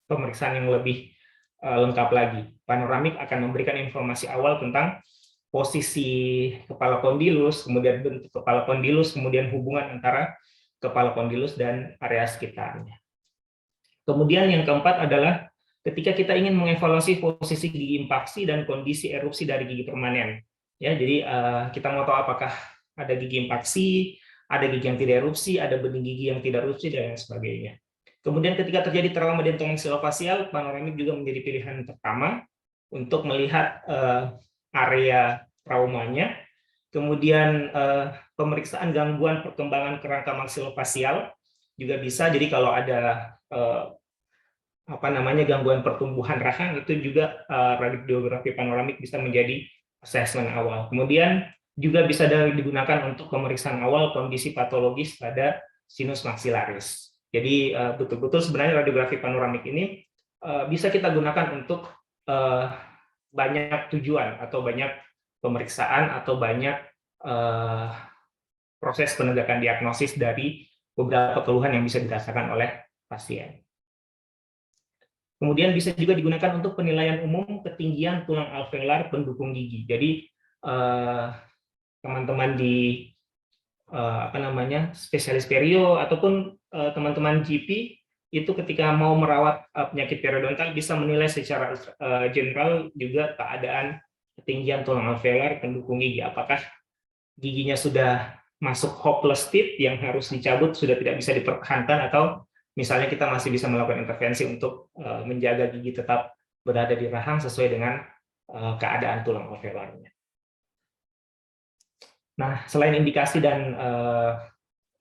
pemeriksaan yang lebih lengkap lagi. Panoramik akan memberikan informasi awal tentang posisi kepala kondilus, kemudian bentuk kepala kondilus, kemudian hubungan antara kepala kondilus dan area sekitarnya. Kemudian yang keempat adalah ketika kita ingin mengevaluasi posisi gigi impaksi dan kondisi erupsi dari gigi permanen. Ya, jadi kita mau tahu apakah ada gigi impaksi, ada gigi yang tidak erupsi, ada benih gigi yang tidak erupsi, dan lain sebagainya. Kemudian ketika terjadi trauma dentomaxillofacial, panoramik juga menjadi pilihan pertama untuk melihat area traumanya. Kemudian pemeriksaan gangguan perkembangan kerangka maxillofacial juga bisa. Jadi kalau ada gangguan pertumbuhan rahang, itu juga radiografi panoramik bisa menjadi assessment awal. Kemudian juga bisa digunakan untuk pemeriksaan awal kondisi patologis pada sinus maxillaris. Jadi betul-betul sebenarnya radiografi panoramik ini bisa kita gunakan untuk banyak tujuan atau banyak pemeriksaan atau banyak proses penegakan diagnosis dari beberapa keluhan yang bisa dirasakan oleh pasien. Kemudian bisa juga digunakan untuk penilaian umum ketinggian tulang alveolar pendukung gigi. Jadi teman-teman di spesialis perio ataupun teman-teman GP itu ketika mau merawat penyakit periodontal bisa menilai secara general juga keadaan ketinggian tulang alveolar pendukung gigi. Apakah giginya sudah masuk hopeless state yang harus dicabut, sudah tidak bisa dipertahankan, atau misalnya kita masih bisa melakukan intervensi untuk menjaga gigi tetap berada di rahang sesuai dengan keadaan tulang alveolarnya. Nah, selain indikasi dan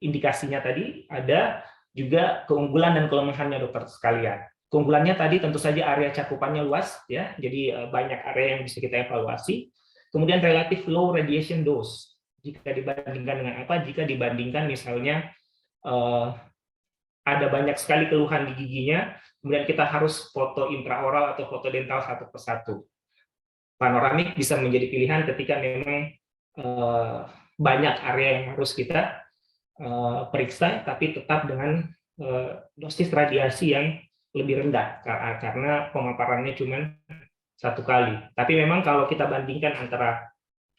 indikasinya tadi, ada juga keunggulan dan kelemahannya dokter sekalian. Keunggulannya tadi tentu saja area cakupannya luas, ya, jadi banyak area yang bisa kita evaluasi. Kemudian relatif low radiation dose. Jika dibandingkan dengan apa? Jika dibandingkan misalnya ada banyak sekali keluhan di giginya, kemudian kita harus foto intraoral atau foto dental satu persatu. Panoramik bisa menjadi pilihan ketika memang banyak area yang harus kita periksa, tapi tetap dengan dosis radiasi yang lebih rendah karena pemaparannya cuma satu kali. Tapi memang kalau kita bandingkan antara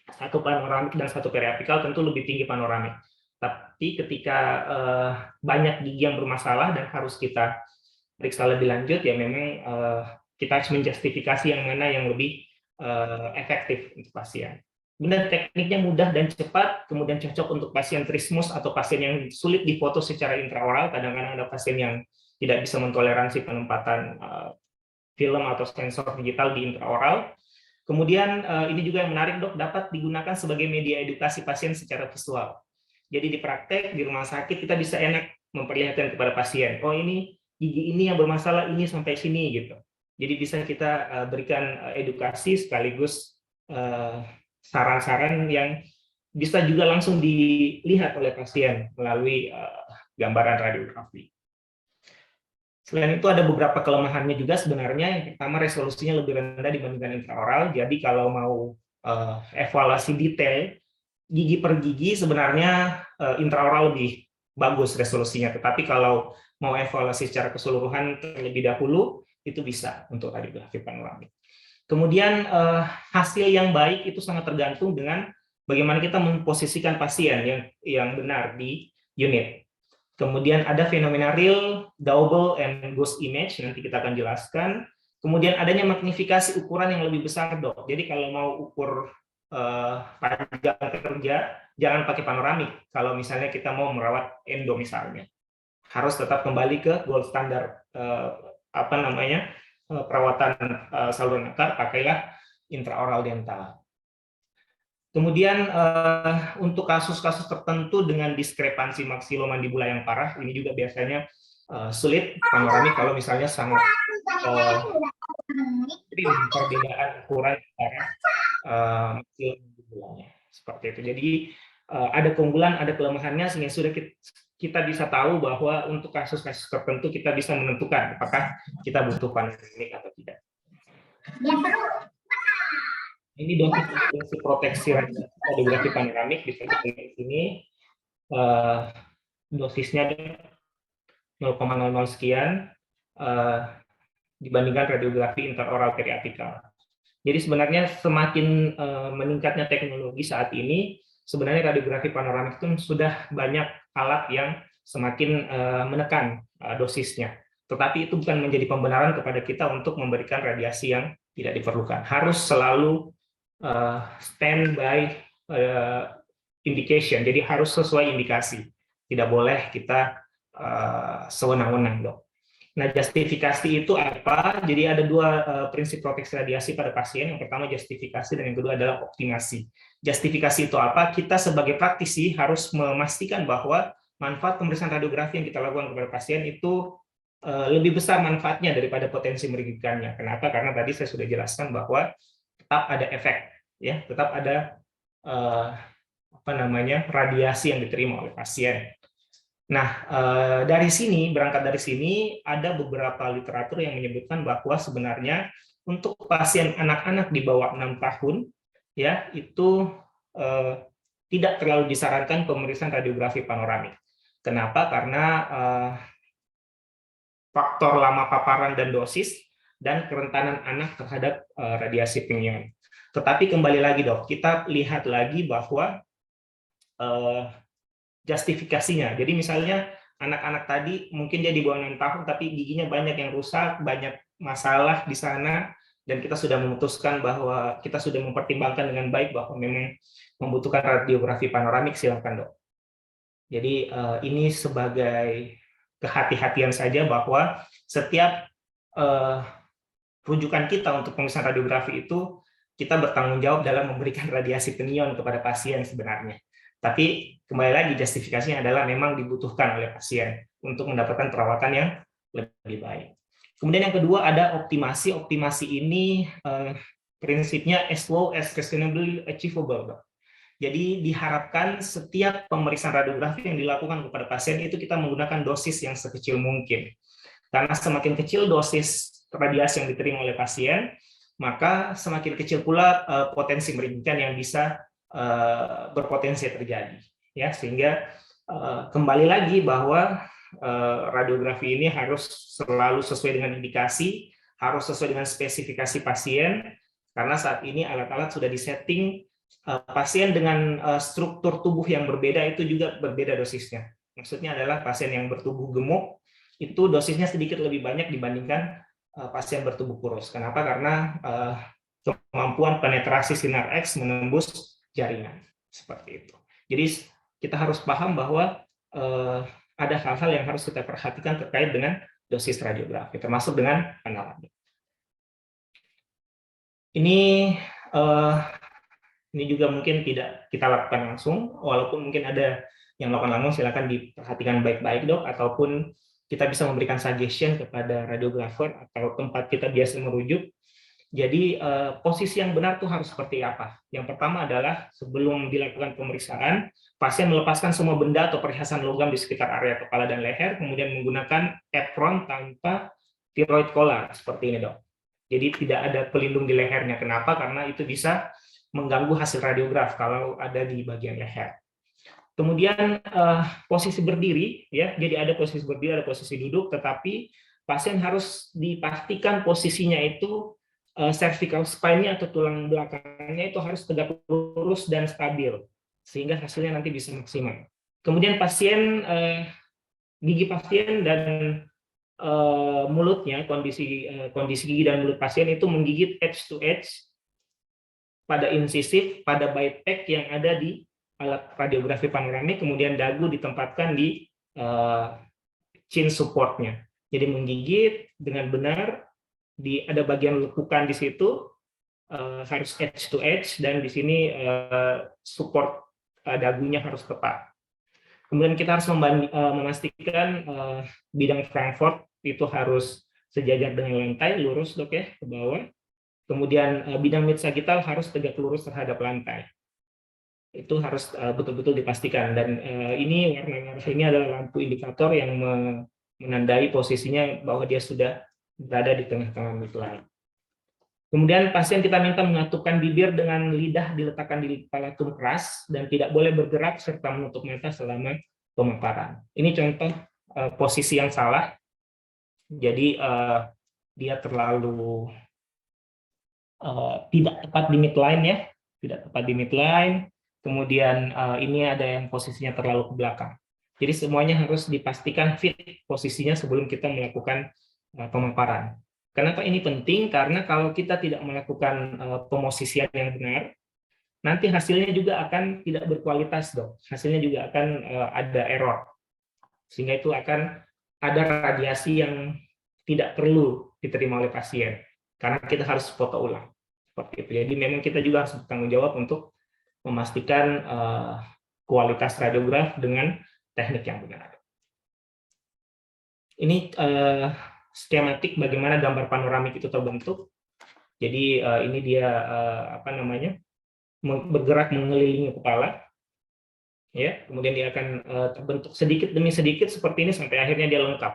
satu panoramik dan satu periapikal, tentu lebih tinggi panoramik. Tapi ketika banyak gigi yang bermasalah dan harus kita periksa lebih lanjut, ya memang kita harus menjustifikasi yang mana yang lebih efektif untuk pasien. Kemudian tekniknya mudah dan cepat, kemudian cocok untuk pasien trismus atau pasien yang sulit difoto secara intraoral. Kadang-kadang ada pasien yang tidak bisa mentoleransi penempatan film atau sensor digital di intraoral. Kemudian ini juga yang menarik, dok, dapat digunakan sebagai media edukasi pasien secara visual. Jadi di praktek, di rumah sakit, kita bisa enak memperlihatkan kepada pasien, oh ini gigi ini yang bermasalah, ini sampai sini, gitu. Jadi bisa kita berikan edukasi sekaligus saran-saran yang bisa juga langsung dilihat oleh pasien melalui gambaran radiografi. Selain itu ada beberapa kelemahannya juga sebenarnya. Yang pertama, resolusinya lebih rendah dibandingkan intraoral. Jadi kalau mau evaluasi detail gigi per gigi, sebenarnya intraoral lebih bagus resolusinya. Tetapi kalau mau evaluasi secara keseluruhan terlebih dahulu, itu bisa untuk radiografi panoramik. Kemudian hasil yang baik itu sangat tergantung dengan bagaimana kita memposisikan pasien yang benar di unit. Kemudian ada fenomena real, double, and ghost image, nanti kita akan jelaskan. Kemudian adanya magnifikasi ukuran yang lebih besar, dok. Jadi kalau mau ukur panjang kerja, jangan pakai panoramik. Kalau misalnya kita mau merawat endo misalnya, harus tetap kembali ke gold standar perawatan saluran akar, pakailah intraoral dental. Kemudian untuk kasus-kasus tertentu dengan diskrepansi maksilomandibula yang parah, ini juga biasanya sulit panoramik kalau misalnya sangat perbedaan ukuran antara maksilomandibulanya. Seperti itu. Jadi ada keunggulan, ada kelemahannya, sehingga sudah kita bisa tahu bahwa untuk kasus-kasus tertentu kita bisa menentukan apakah kita butuh panoramik atau tidak. Ini dosis proteksi radiografi panoramik bisa kita lihat di sini. Dosisnya 0,00 sekian dibandingkan radiografi intraoral periapikal. Jadi sebenarnya semakin meningkatnya teknologi saat ini, sebenarnya radiografi panoramik itu sudah banyak alat yang semakin menekan dosisnya. Tetapi itu bukan menjadi pembenaran kepada kita untuk memberikan radiasi yang tidak diperlukan. Harus selalu standby indication, jadi harus sesuai indikasi. Tidak boleh kita sewenang-wenang, dok. Nah, justifikasi itu apa? Jadi ada dua prinsip proteksi radiasi pada pasien. Yang pertama justifikasi dan yang kedua adalah optimasi. Justifikasi itu apa? Kita sebagai praktisi harus memastikan bahwa manfaat pemeriksaan radiografi yang kita lakukan kepada pasien itu lebih besar manfaatnya daripada potensi merugikannya. Kenapa? Karena tadi saya sudah jelaskan bahwa tetap ada efek, ya, tetap ada radiasi yang diterima oleh pasien. Nah, berangkat dari sini ada beberapa literatur yang menyebutkan bahwa sebenarnya untuk pasien anak-anak di bawah 6 tahun, ya, itu tidak terlalu disarankan pemeriksaan radiografi panoramik. Kenapa? Karena faktor lama paparan dan dosis dan kerentanan anak terhadap radiasi pinion. Tetapi kembali lagi dok, kita lihat lagi bahwa justifikasinya. Jadi misalnya anak-anak tadi mungkin dia di bawah 6 tahun tapi giginya banyak yang rusak, banyak masalah di sana, dan kita sudah memutuskan bahwa kita sudah mempertimbangkan dengan baik bahwa memang membutuhkan radiografi panoramik, silakan dok. Jadi ini sebagai kehati-hatian saja bahwa setiap rujukan kita untuk pemeriksaan radiografi itu kita bertanggung jawab dalam memberikan radiasi pinion kepada pasien sebenarnya. Tapi kembali lagi justifikasinya adalah memang dibutuhkan oleh pasien untuk mendapatkan perawatan yang lebih baik. Kemudian yang kedua ada optimasi. Optimasi ini prinsipnya as low as reasonably achievable. Jadi diharapkan setiap pemeriksaan radiografi yang dilakukan kepada pasien itu kita menggunakan dosis yang sekecil mungkin. Karena semakin kecil dosis radiasi yang diterima oleh pasien, maka semakin kecil pula potensi merugikan yang bisa berpotensi terjadi. Ya, sehingga kembali lagi bahwa radiografi ini harus selalu sesuai dengan indikasi, harus sesuai dengan spesifikasi pasien, karena saat ini alat-alat sudah disetting pasien dengan struktur tubuh yang berbeda itu juga berbeda dosisnya. Maksudnya adalah pasien yang bertubuh gemuk itu dosisnya sedikit lebih banyak dibandingkan pasien bertubuh kurus. Kenapa? Karena kemampuan penetrasi sinar X menembus jaringan seperti itu. Jadi kita harus paham bahwa ada hal-hal yang harus kita perhatikan terkait dengan dosis radiografi, termasuk dengan panoramik. Ini juga mungkin tidak kita lakukan langsung, walaupun mungkin ada yang melakukan langsung, silakan diperhatikan baik-baik dok, ataupun kita bisa memberikan suggestion kepada radiografer atau tempat kita biasa merujuk. Jadi posisi yang benar tuh harus seperti apa? Yang pertama adalah sebelum dilakukan pemeriksaan, pasien melepaskan semua benda atau perhiasan logam di sekitar area kepala dan leher, kemudian menggunakan apron tanpa thyroid collar seperti ini dok. Jadi tidak ada pelindung di lehernya. Kenapa? Karena itu bisa mengganggu hasil radiograf kalau ada di bagian leher. Kemudian posisi berdiri, ya, jadi ada posisi berdiri, ada posisi duduk, tetapi pasien harus dipastikan posisinya itu cervical spine-nya atau tulang belakangnya itu harus tegak lurus dan stabil, sehingga hasilnya nanti bisa maksimal. Kemudian pasien, gigi pasien dan mulutnya, kondisi gigi dan mulut pasien itu menggigit edge to edge pada insisif, pada bite pack yang ada di alat radiografi panoramik, kemudian dagu ditempatkan di chin support-nya. Jadi menggigit dengan benar, ada bagian lekukan di situ, harus edge to edge, dan di sini support dagunya harus tepat. Kemudian kita harus memastikan bidang Frankfurt itu harus sejajar dengan lantai, lurus dok ya, ke bawah. Kemudian bidang mid sagittal harus tegak lurus terhadap lantai. Itu harus betul-betul dipastikan. Dan ini warna-warna ini adalah lampu indikator yang menandai posisinya bahwa dia sudah berada di tengah-tengah midline. Kemudian pasien kita minta mengatupkan bibir dengan lidah diletakkan di palatum keras dan tidak boleh bergerak serta menutup mata selama pemaparan. Ini contoh posisi yang salah. Jadi dia terlalu tidak tepat di midline ya, tidak tepat di midline. Kemudian ini ada yang posisinya terlalu ke belakang. Jadi semuanya harus dipastikan fit posisinya sebelum kita melakukan pemaparan. Kenapa ini penting? Karena kalau kita tidak melakukan pemosisian yang benar, nanti hasilnya juga akan tidak berkualitas dok. Hasilnya juga akan ada error. Sehingga itu akan ada radiasi yang tidak perlu diterima oleh pasien. Karena kita harus foto ulang. Seperti itu. Jadi memang kita juga harus bertanggung jawab untuk memastikan kualitas radiograf dengan teknik yang benar. Ini skematik bagaimana gambar panoramik itu terbentuk. Jadi ini dia bergerak mengelilingi kepala, ya. Kemudian dia akan terbentuk sedikit demi sedikit seperti ini sampai akhirnya dia lengkap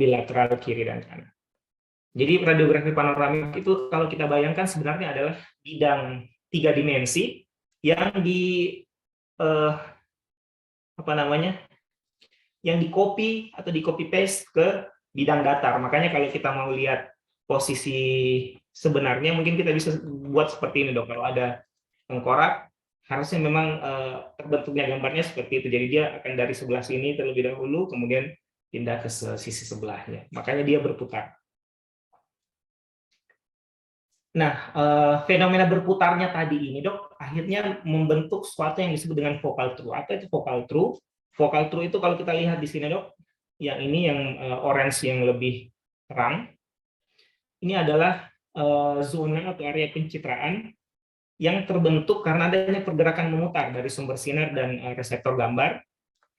bilateral kiri dan kanan. Jadi radiografi panoramik itu kalau kita bayangkan sebenarnya adalah bidang 3 dimensi yang yang di copy atau di copy paste ke bidang datar. Makanya kalau kita mau lihat posisi sebenarnya, mungkin kita bisa buat seperti ini dok. Kalau ada tengkorak, harusnya memang terbentuknya gambarnya seperti itu. Jadi dia akan dari sebelah sini terlebih dahulu, kemudian pindah ke sisi sebelahnya. Makanya dia berputar. Nah, fenomena berputarnya tadi ini dok, akhirnya membentuk sesuatu yang disebut dengan focal true. Apa itu focal true? Focal true itu kalau kita lihat di sini dok, yang ini yang orange yang lebih terang, ini adalah zona atau area pencitraan yang terbentuk karena adanya pergerakan memutar dari sumber sinar dan reseptor gambar,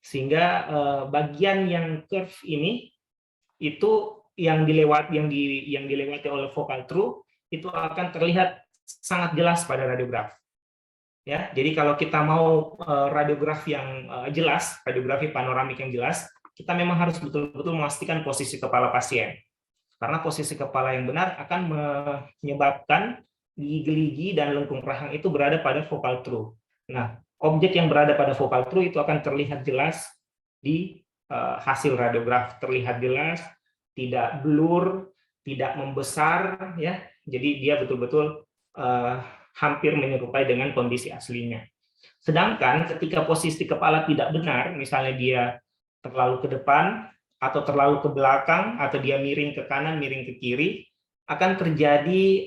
sehingga bagian yang curve ini itu yang dilewati oleh focal true itu akan terlihat sangat jelas pada radiograf. Ya, jadi kalau kita mau radiografi yang jelas, radiografi panoramik yang jelas, kita memang harus betul-betul memastikan posisi kepala pasien. Karena posisi kepala yang benar akan menyebabkan gigi-gigi dan lengkung rahang itu berada pada focal true. Nah, objek yang berada pada focal true itu akan terlihat jelas di hasil radiograf, terlihat jelas, tidak blur, tidak membesar, ya. Jadi dia betul-betul hampir menyerupai dengan kondisi aslinya. Sedangkan ketika posisi kepala tidak benar, misalnya dia terlalu ke depan, atau terlalu ke belakang, atau dia miring ke kanan, miring ke kiri, akan terjadi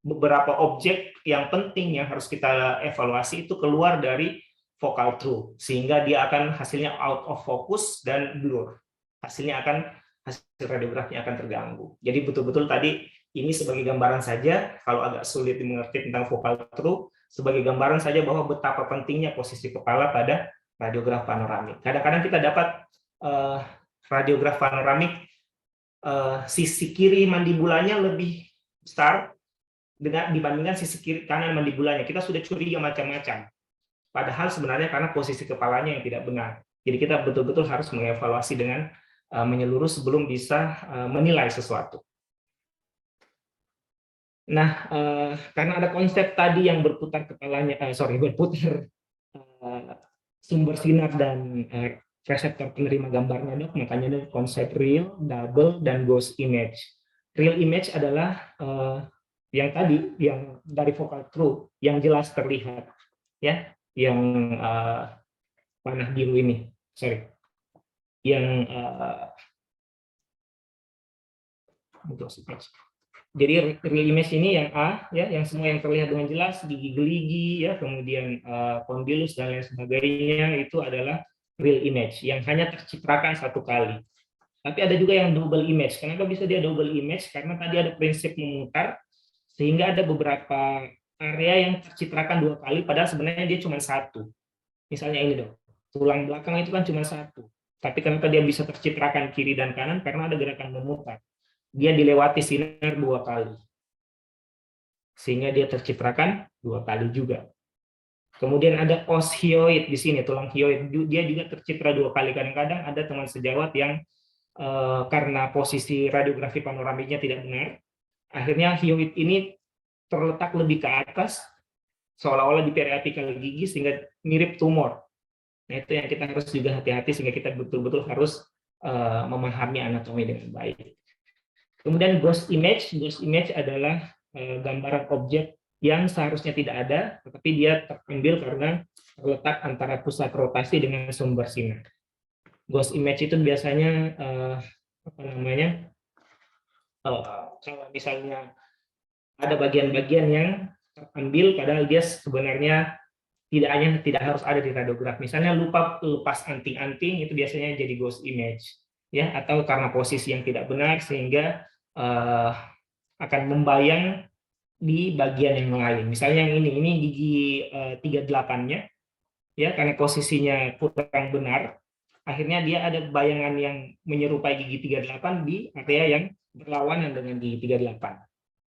beberapa objek yang penting yang harus kita evaluasi itu keluar dari focal true, sehingga dia akan hasilnya out of focus dan blur. Hasil radiografinya akan terganggu. Jadi betul-betul tadi ini sebagai gambaran saja, kalau agak sulit dimengerti tentang focal true, sebagai gambaran saja bahwa betapa pentingnya posisi kepala pada radiograf panoramik. Kadang-kadang kita dapat radiograf panoramik sisi kiri mandibulanya lebih besar dibandingkan sisi kiri kanan mandibulanya. Kita sudah curiga macam-macam. Padahal sebenarnya karena posisi kepalanya yang tidak benar. Jadi kita betul-betul harus mengevaluasi dengan menyeluruh sebelum bisa menilai sesuatu. Nah, karena ada konsep tadi yang berputar kepalanya, berputar sumber sinar dan reseptor penerima gambarnya dok, makanya ada konsep real, double, dan ghost image. Real image adalah yang tadi, yang dari focal true, yang jelas terlihat, ya, yang panah biru ini, yang jadi real image ini yang A, ya, yang semua yang terlihat dengan jelas, gigi geligi, ya, kemudian kondilus dan lain sebagainya, itu adalah real image yang hanya tercitrakan satu kali. Tapi ada juga yang double image. Kenapa bisa dia double image? Karena tadi ada prinsip memutar, sehingga ada beberapa area yang tercitrakan dua kali, padahal sebenarnya dia cuma satu. Misalnya ini dong, tulang belakang itu kan cuma satu. Tapi kenapa dia bisa tercitrakan kiri dan kanan? Karena ada gerakan memutar. Dia dilewati sinar dua kali, sehingga dia tercitrakan dua kali juga. Kemudian ada os hyoid di sini, tulang hyoid, dia juga tercitra dua kali. Kadang-kadang ada teman sejawat yang karena posisi radiografi panoramiknya tidak benar, akhirnya hyoid ini terletak lebih ke atas, seolah-olah di periapikal gigi, sehingga mirip tumor. Nah, itu yang kita harus juga hati-hati, sehingga kita betul-betul harus memahami anatomi dengan baik. Kemudian ghost image adalah gambaran objek yang seharusnya tidak ada, tetapi dia terambil karena terletak antara pusat rotasi dengan sumber sinar. Ghost image itu biasanya kalau misalnya ada bagian-bagian yang terambil, padahal dia sebenarnya tidak harus ada di radiograf. Misalnya lepas anting-anting, itu biasanya jadi ghost image, ya, atau karena posisi yang tidak benar sehingga akan membayang di bagian yang lain. Misalnya yang ini gigi 38-nya, ya, karena posisinya kurang benar, akhirnya dia ada bayangan yang menyerupai gigi 38 di area yang berlawanan dengan gigi 38.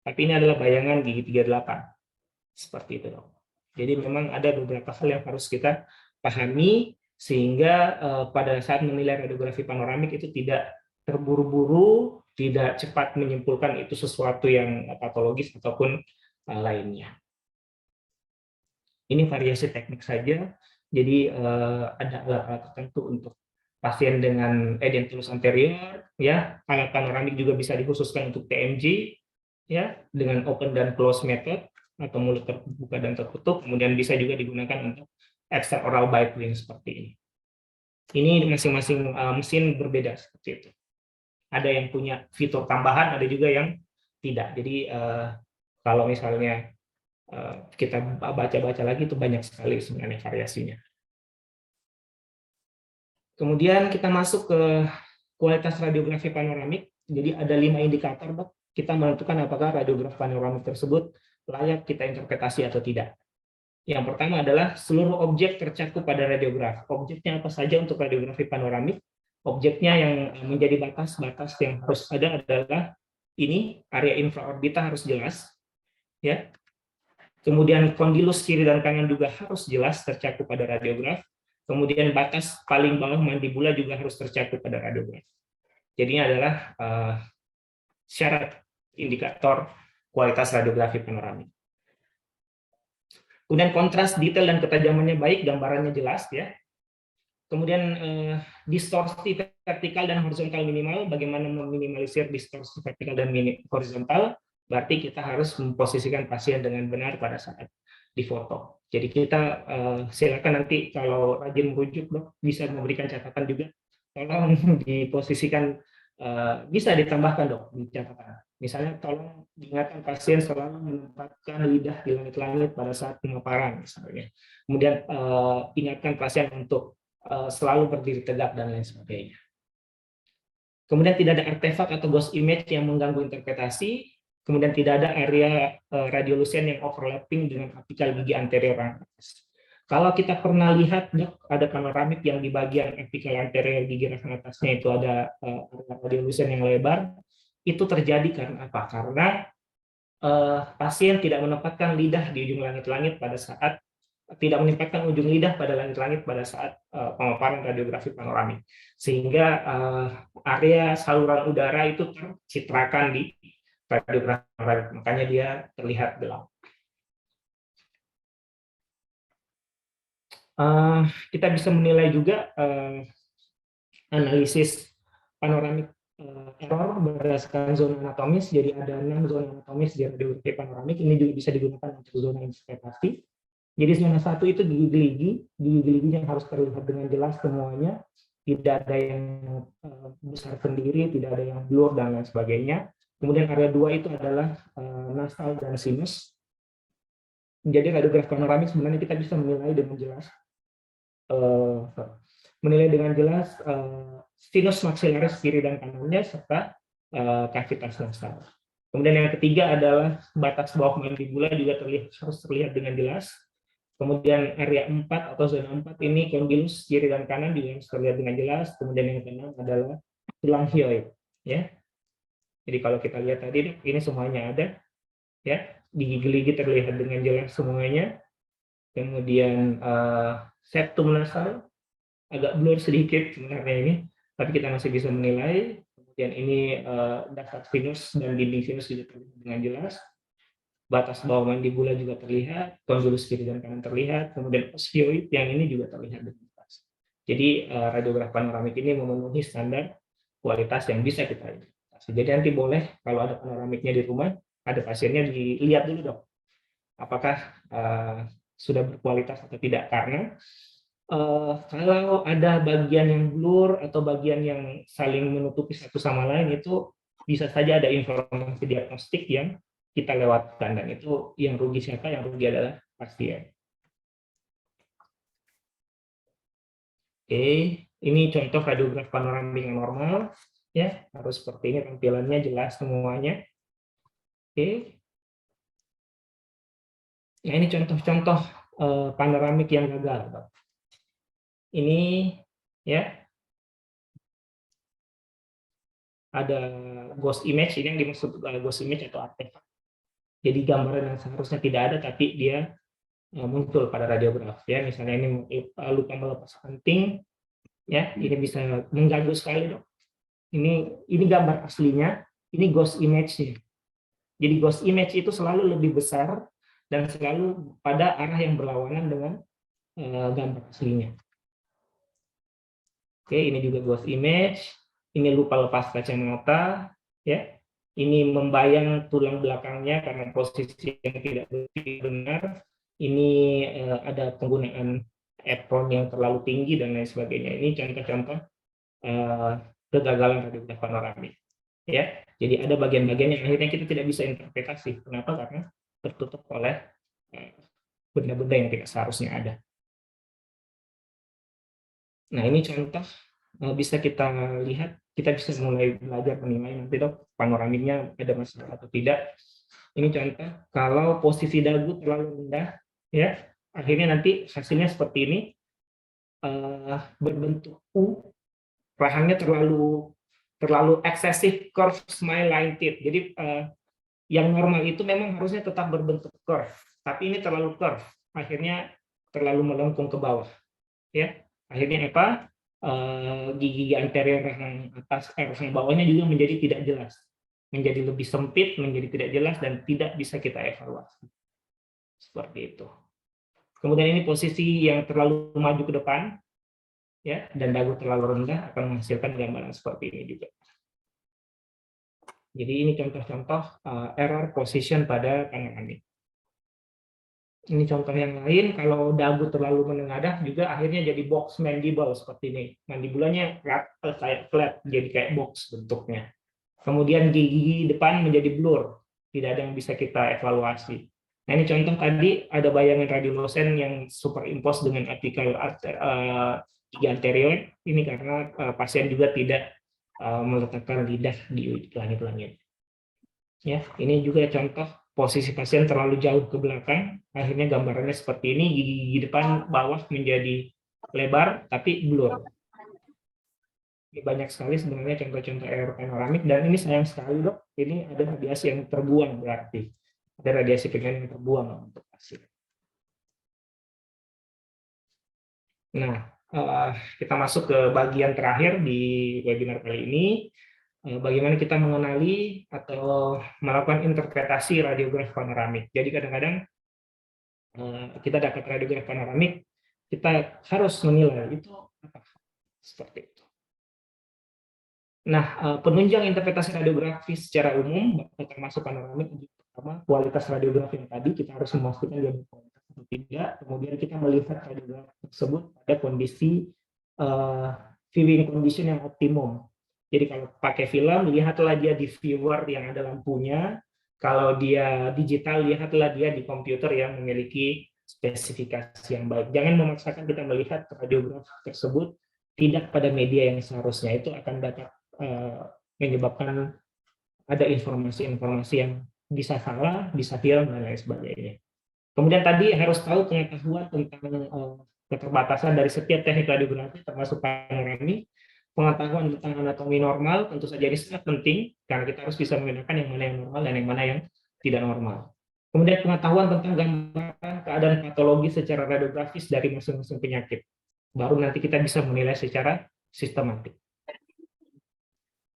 Tapi ini adalah bayangan gigi 38. Seperti itu, dok. Jadi memang ada beberapa hal yang harus kita pahami, sehingga pada saat menilai radiografi panoramik itu tidak terburu-buru, tidak cepat menyimpulkan itu sesuatu yang patologis ataupun lainnya. Ini variasi teknik saja. Jadi ada alat-alat tertentu untuk pasien dengan edentulus anterior, ya. Alat panoramik juga bisa dikhususkan untuk TMJ, ya, dengan open dan close method atau mulut terbuka dan tertutup. Kemudian bisa juga digunakan untuk extraoral biplane seperti ini. Ini masing-masing mesin berbeda seperti itu. Ada yang punya fitur tambahan, ada juga yang tidak. Jadi kalau misalnya kita baca-baca lagi itu banyak sekali sebenarnya variasinya. Kemudian kita masuk ke kualitas radiografi panoramik. Jadi ada 5 indikator, Dok. Kita menentukan apakah radiografi panoramik tersebut layak kita interpretasi atau tidak. Yang pertama adalah seluruh objek tercakup pada radiograf. Objeknya apa saja untuk radiografi panoramik? Objeknya yang menjadi batas-batas yang harus ada adalah ini, area infraorbita harus jelas, ya. Kemudian kondilus kiri dan kanan juga harus jelas tercakup pada radiograf. Kemudian batas paling bawah mandibula juga harus tercakup pada radiograf. Jadi ini adalah syarat indikator kualitas radiografi panoramik. Kemudian kontras, detail, dan ketajamannya baik, gambarannya jelas, ya. Kemudian distorsi vertikal dan horizontal minimal. Bagaimana meminimalisir distorsi vertikal dan horizontal? Berarti kita harus memposisikan pasien dengan benar pada saat difoto. Jadi kita silakan nanti kalau rajin merujuk, Dok, bisa memberikan catatan juga. Tolong diposisikan, bisa ditambahkan, Dok, di catatan. Misalnya tolong diingatkan pasien selalu menempatkan lidah di langit-langit pada saat pemaparan, misalnya. Kemudian ingatkan pasien untuk selalu berdiri tegak dan lain sebagainya. Kemudian tidak ada artefak atau ghost image yang mengganggu interpretasi. Kemudian tidak ada area radiolucen yang overlapping dengan apikal gigi anterior atas. Kalau kita pernah lihat, Dok, ada panoramik yang di bagian apikal anterior gigi rafan atasnya itu ada radiolucen yang lebar. Itu terjadi karena apa? Karena pasien tidak menempatkan lidah di ujung langit-langit pada saat langit-langit pada saat pemaparan radiografi panoramik, sehingga area saluran udara itu tercitrakan di radiografi panoramik, makanya dia terlihat gelap. Kita bisa menilai juga analisis panoramik error berdasarkan zona anatomis. Jadi ada 6 zona anatomis di radiografi panoramik. Ini juga bisa digunakan untuk zona interpretasi. Jadi zona 1 itu gigi-gigi yang harus terlihat dengan jelas semuanya, tidak ada yang besar sendiri, tidak ada yang blur dan lain sebagainya. Kemudian area 2 itu adalah nasal dan sinus. Jadi radiografi panoramik sebenarnya kita bisa menilai dengan jelas sinus maxillaris kiri dan kanannya serta kavitas nasal. Kemudian yang ketiga adalah batas bawah mandibula juga harus terlihat dengan jelas. Kemudian area 4 atau zona 4 ini kondilus kiri dan kanan juga harus terlihat dengan jelas. Kemudian yang keenam adalah tulang hyoid, ya. Jadi kalau kita lihat tadi ini semuanya ada, ya. Gigi-gigi terlihat dengan jelas semuanya. Kemudian septum nasal agak blur sedikit sebenarnya ini, tapi kita masih bisa menilai. Kemudian ini dasar sinus dan dinding sinus juga terlihat dengan jelas. Batas bawah mandibula juga terlihat, kondilus kiri dan kanan terlihat, kemudian osteoid yang ini juga terlihat dengan jelas. Jadi radiografi panoramik ini memenuhi standar kualitas yang bisa kita interpretasi. Jadi nanti boleh kalau ada panoramiknya di rumah, ada pasiennya dilihat dulu, Dok, apakah sudah berkualitas atau tidak, karena kalau ada bagian yang blur atau bagian yang saling menutupi satu sama lain, itu bisa saja ada informasi diagnostik yang kita lewatkan, dan itu yang rugi siapa? Yang rugi adalah pasien. Oke, ini contoh radiografi panoramik yang normal, ya, harus seperti ini tampilannya jelas semuanya. Oke. Nah, ini contoh-contoh panoramik yang gagal, Dok. Ini, ya, ada ghost image. Ini yang dimaksud ghost image atau artefak. Jadi gambaran yang seharusnya tidak ada tapi dia muncul pada radiograf, ya. Misalnya ini luka melepas penting, ya, ini bisa mengganggu sekali, Dok. Ini gambar aslinya, ini ghost image-nya. Jadi ghost image itu selalu lebih besar dan selalu pada arah yang berlawanan dengan gambar aslinya. Oke, ini juga ghost image. Ini lupa lepas kacamata, ya. Ini membayang tulang belakangnya karena posisi yang tidak benar. Ini ada penggunaan apron yang terlalu tinggi dan lain sebagainya. Ini contoh-contoh kegagalan radiograf panoramik. Ya, jadi ada bagian-bagian yang akhirnya kita tidak bisa interpretasi. Kenapa? Karena tertutup oleh benda-benda yang tidak seharusnya ada. Nah, ini contoh bisa kita lihat, kita bisa mulai belajar menilai nanti dok panoramiknya ada masalah atau tidak. Ini contoh, kalau posisi dagu terlalu rendah, ya akhirnya nanti hasilnya seperti ini, berbentuk U, rahangnya terlalu excessive curve smile line teeth. Jadi yang normal itu memang harusnya tetap berbentuk curve, tapi ini terlalu curve, akhirnya terlalu melengkung ke bawah. Ya, akhirnya apa? Gigi anterior rahang atas, rahang bawahnya juga menjadi tidak jelas, menjadi lebih sempit, menjadi tidak jelas dan tidak bisa kita evaluasi. Seperti itu. Kemudian ini posisi yang terlalu maju ke depan, ya, dan dagu terlalu rendah akan menghasilkan gambaran seperti ini juga. Jadi ini contoh-contoh error position pada panoramik. Ini contoh yang lain, kalau dagu terlalu menengadah juga akhirnya jadi box mandible seperti ini. Mandibulanya kayak flat, jadi kayak box bentuknya. Kemudian gigi depan menjadi blur, tidak ada yang bisa kita evaluasi. Nah ini contoh tadi ada bayangan radiolosen yang superimpose dengan apical gigi anterior. Ini karena pasien juga tidak meletakkan lidah di langit-langit. Ya, ini juga contoh posisi pasien terlalu jauh ke belakang, akhirnya gambarannya seperti ini, gigi depan bawah menjadi lebar tapi blur. Ini banyak sekali sebenarnya contoh-contoh error panoramik, dan ini sayang sekali dok, ini ada radiasi yang terbuang, berarti ada radiasi pigmen yang terbuang untuk pasien. Nah, kita masuk ke bagian terakhir di webinar kali ini. Bagaimana kita mengenali atau melakukan interpretasi radiograf panoramik. Jadi kadang-kadang kita dapat radiograf panoramik, kita harus menilai itu apa, seperti itu. Nah, penunjang interpretasi radiografi secara umum, termasuk panoramik, pertama kualitas radiografi yang tadi kita harus memastikan dia berkualitas atau tidak. Kemudian kita melihat radiografi tersebut pada kondisi viewing condition yang optimum. Jadi kalau pakai film, lihatlah dia di viewer yang ada lampunya. Kalau dia digital, lihatlah dia di komputer yang memiliki spesifikasi yang baik. Jangan memaksakan kita melihat radiografi tersebut tidak pada media yang seharusnya. Itu akan dapat menyebabkan ada informasi-informasi yang bisa salah, bisa hilang, dan lain sebagainya. Kemudian tadi harus tahu pengetahuan tentang keterbatasan dari setiap teknik radiografi, termasuk panoramik. Pengetahuan tentang anatomi normal tentu saja ini sangat penting, karena kita harus bisa membedakan yang mana yang normal dan yang mana yang tidak normal. Kemudian pengetahuan tentang gambaran keadaan patologi secara radiografis dari masing-masing penyakit. Baru nanti kita bisa menilai secara sistematik.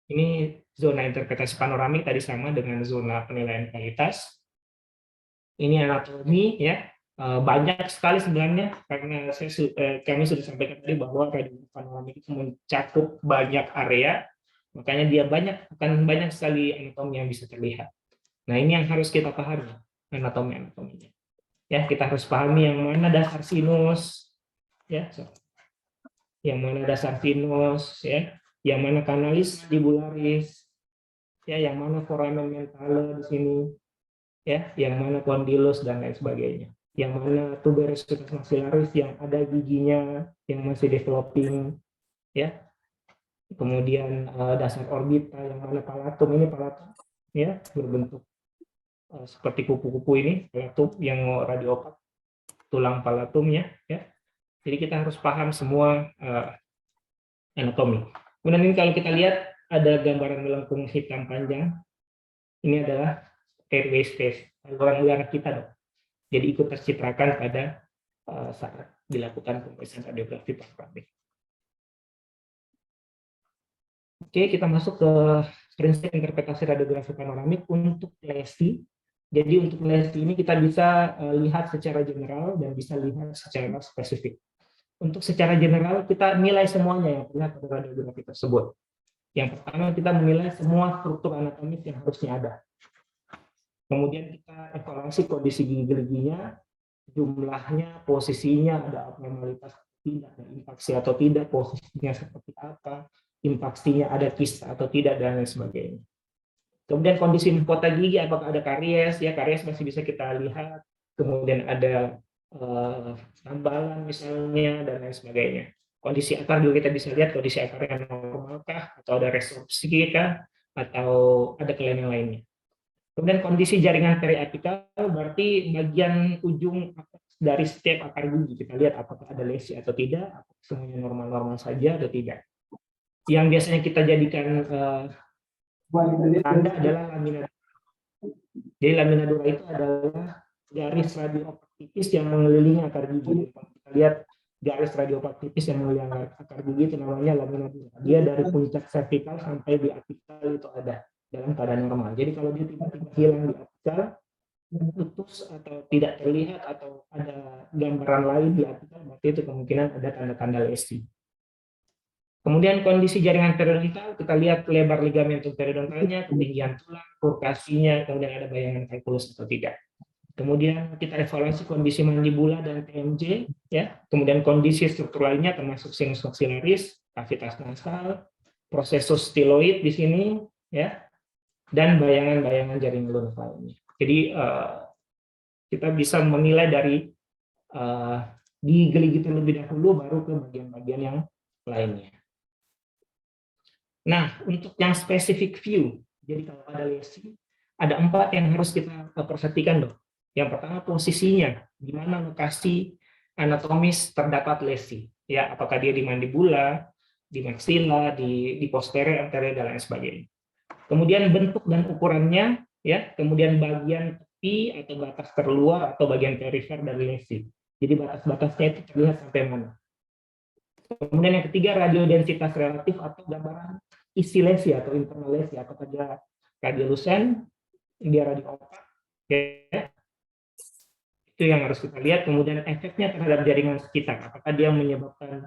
Ini zona interpretasi panoramik tadi sama dengan zona penilaian kualitas. Ini anatomi, ya. Banyak sekali sebenarnya, karena kami sudah sampaikan tadi bahwa radiografi panoramik itu mencakup banyak area, makanya dia akan banyak sekali anatomi yang bisa terlihat. Nah ini yang harus kita pahami, anatominya. Ya, kita harus pahami yang mana dasar sinus, ya, yang mana dasar sinus, ya, yang mana kanalis mandibularis, ya, yang mana foramen mentale di sini, ya, yang mana condylus dan lain sebagainya. Yang mana tuberous maxillaris yang ada giginya yang masih developing, ya. Kemudian dasar orbital, yang mana palatum, ini palatum, ya, berbentuk seperti kupu-kupu ini, palatum yang radiopak, tulang palatumnya, ya. Jadi kita harus paham semua anatomi. Kemudian ini kalau kita lihat ada gambaran melengkung hitam panjang, ini adalah airway space, saluran udara kita dok. Jadi ikut tercitrakan pada saat dilakukan pemeriksaan radiografi panoramik. Oke, kita masuk ke prinsip interpretasi radiografi panoramik untuk lesi. Jadi untuk lesi ini kita bisa lihat secara general dan bisa lihat secara spesifik. Untuk secara general kita nilai semuanya yang terlihat pada radiografi tersebut. Yang pertama kita menilai semua struktur anatomis yang harusnya ada. Kemudian kita evaluasi kondisi gigi-giginya, jumlahnya, posisinya, ada abnormalitas tidak, ada infaksi atau tidak, posisinya seperti apa, infaksinya ada kista atau tidak, dan lain sebagainya. Kemudian kondisi mahkota gigi, apakah ada karies, ya karies masih bisa kita lihat, kemudian ada tambalan misalnya, dan lain sebagainya. Kondisi akar juga kita bisa lihat, kondisi akarnya normalkah, atau ada resorpsi kah, atau ada kelainan lainnya. Kemudian kondisi jaringan periapikal berarti bagian ujung dari setiap akar gigi. Kita lihat apakah ada lesi atau tidak, apakah semuanya normal-normal saja atau tidak. Yang biasanya kita jadikan tanda adalah lamina. Jadi lamina dura itu adalah garis radiopak tipis yang mengelilingi akar gigi. Kalau kita lihat garis radiopak tipis yang mengelilingi akar gigi itu namanya lamina dura. Dia dari puncak cervical sampai di apikal itu ada dalam keadaan normal. Jadi kalau dia tiba-tiba hilang di apikal, putus atau tidak terlihat atau ada gambaran lain di apikal, berarti itu kemungkinan ada tanda-tanda lesi. Kemudian kondisi jaringan periodontal, kita lihat lebar ligamentum periodontalnya, ketinggian tulang, kurkasinya, kemudian ada bayangan kalkulus atau tidak. Kemudian kita evaluasi kondisi mandibula dan TMJ, ya. Kemudian kondisi struktur lainnya termasuk sinus maxillaris, kavitas nasal, prosesus stiloid di sini, ya, dan bayangan-bayangan jaringan lunak lainnya. Jadi kita bisa menilai dari gigi-gigi terlebih dahulu, baru ke bagian-bagian yang lainnya. Nah, untuk yang specific view, jadi kalau ada lesi, ada 4 yang harus kita perhatikan dong. Yang pertama posisinya, di mana lokasi anatomis terdapat lesi. Ya, apakah dia di mandibula, di maxilla, di posterior, anterior, dan lain sebagainya. Kemudian bentuk dan ukurannya, ya, kemudian bagian tepi atau batas terluar atau bagian perifer dari lesi. Jadi batas-batasnya itu terlihat sampai mana. Kemudian yang ketiga, radiodensitas relatif atau gambaran isi lesi atau internal lesi, apakah dia radiolucent, dia radioopak, ya. Itu yang harus kita lihat. Kemudian efeknya terhadap jaringan sekitar, apakah dia menyebabkan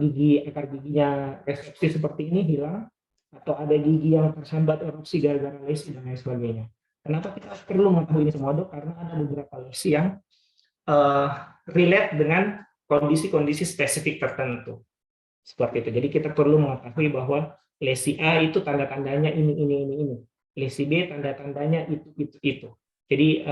gigi akar giginya resepsi seperti ini hilang, atau ada gigi yang tersambat erupsi gara-gara lesi dan lain sebagainya. Kenapa kita perlu mengetahui ini semua, Dok? Karena ada beberapa lesi yang relate dengan kondisi-kondisi spesifik tertentu. Seperti itu. Jadi kita perlu mengetahui bahwa lesi A itu tanda-tandanya ini. Lesi B tanda-tandanya itu. Jadi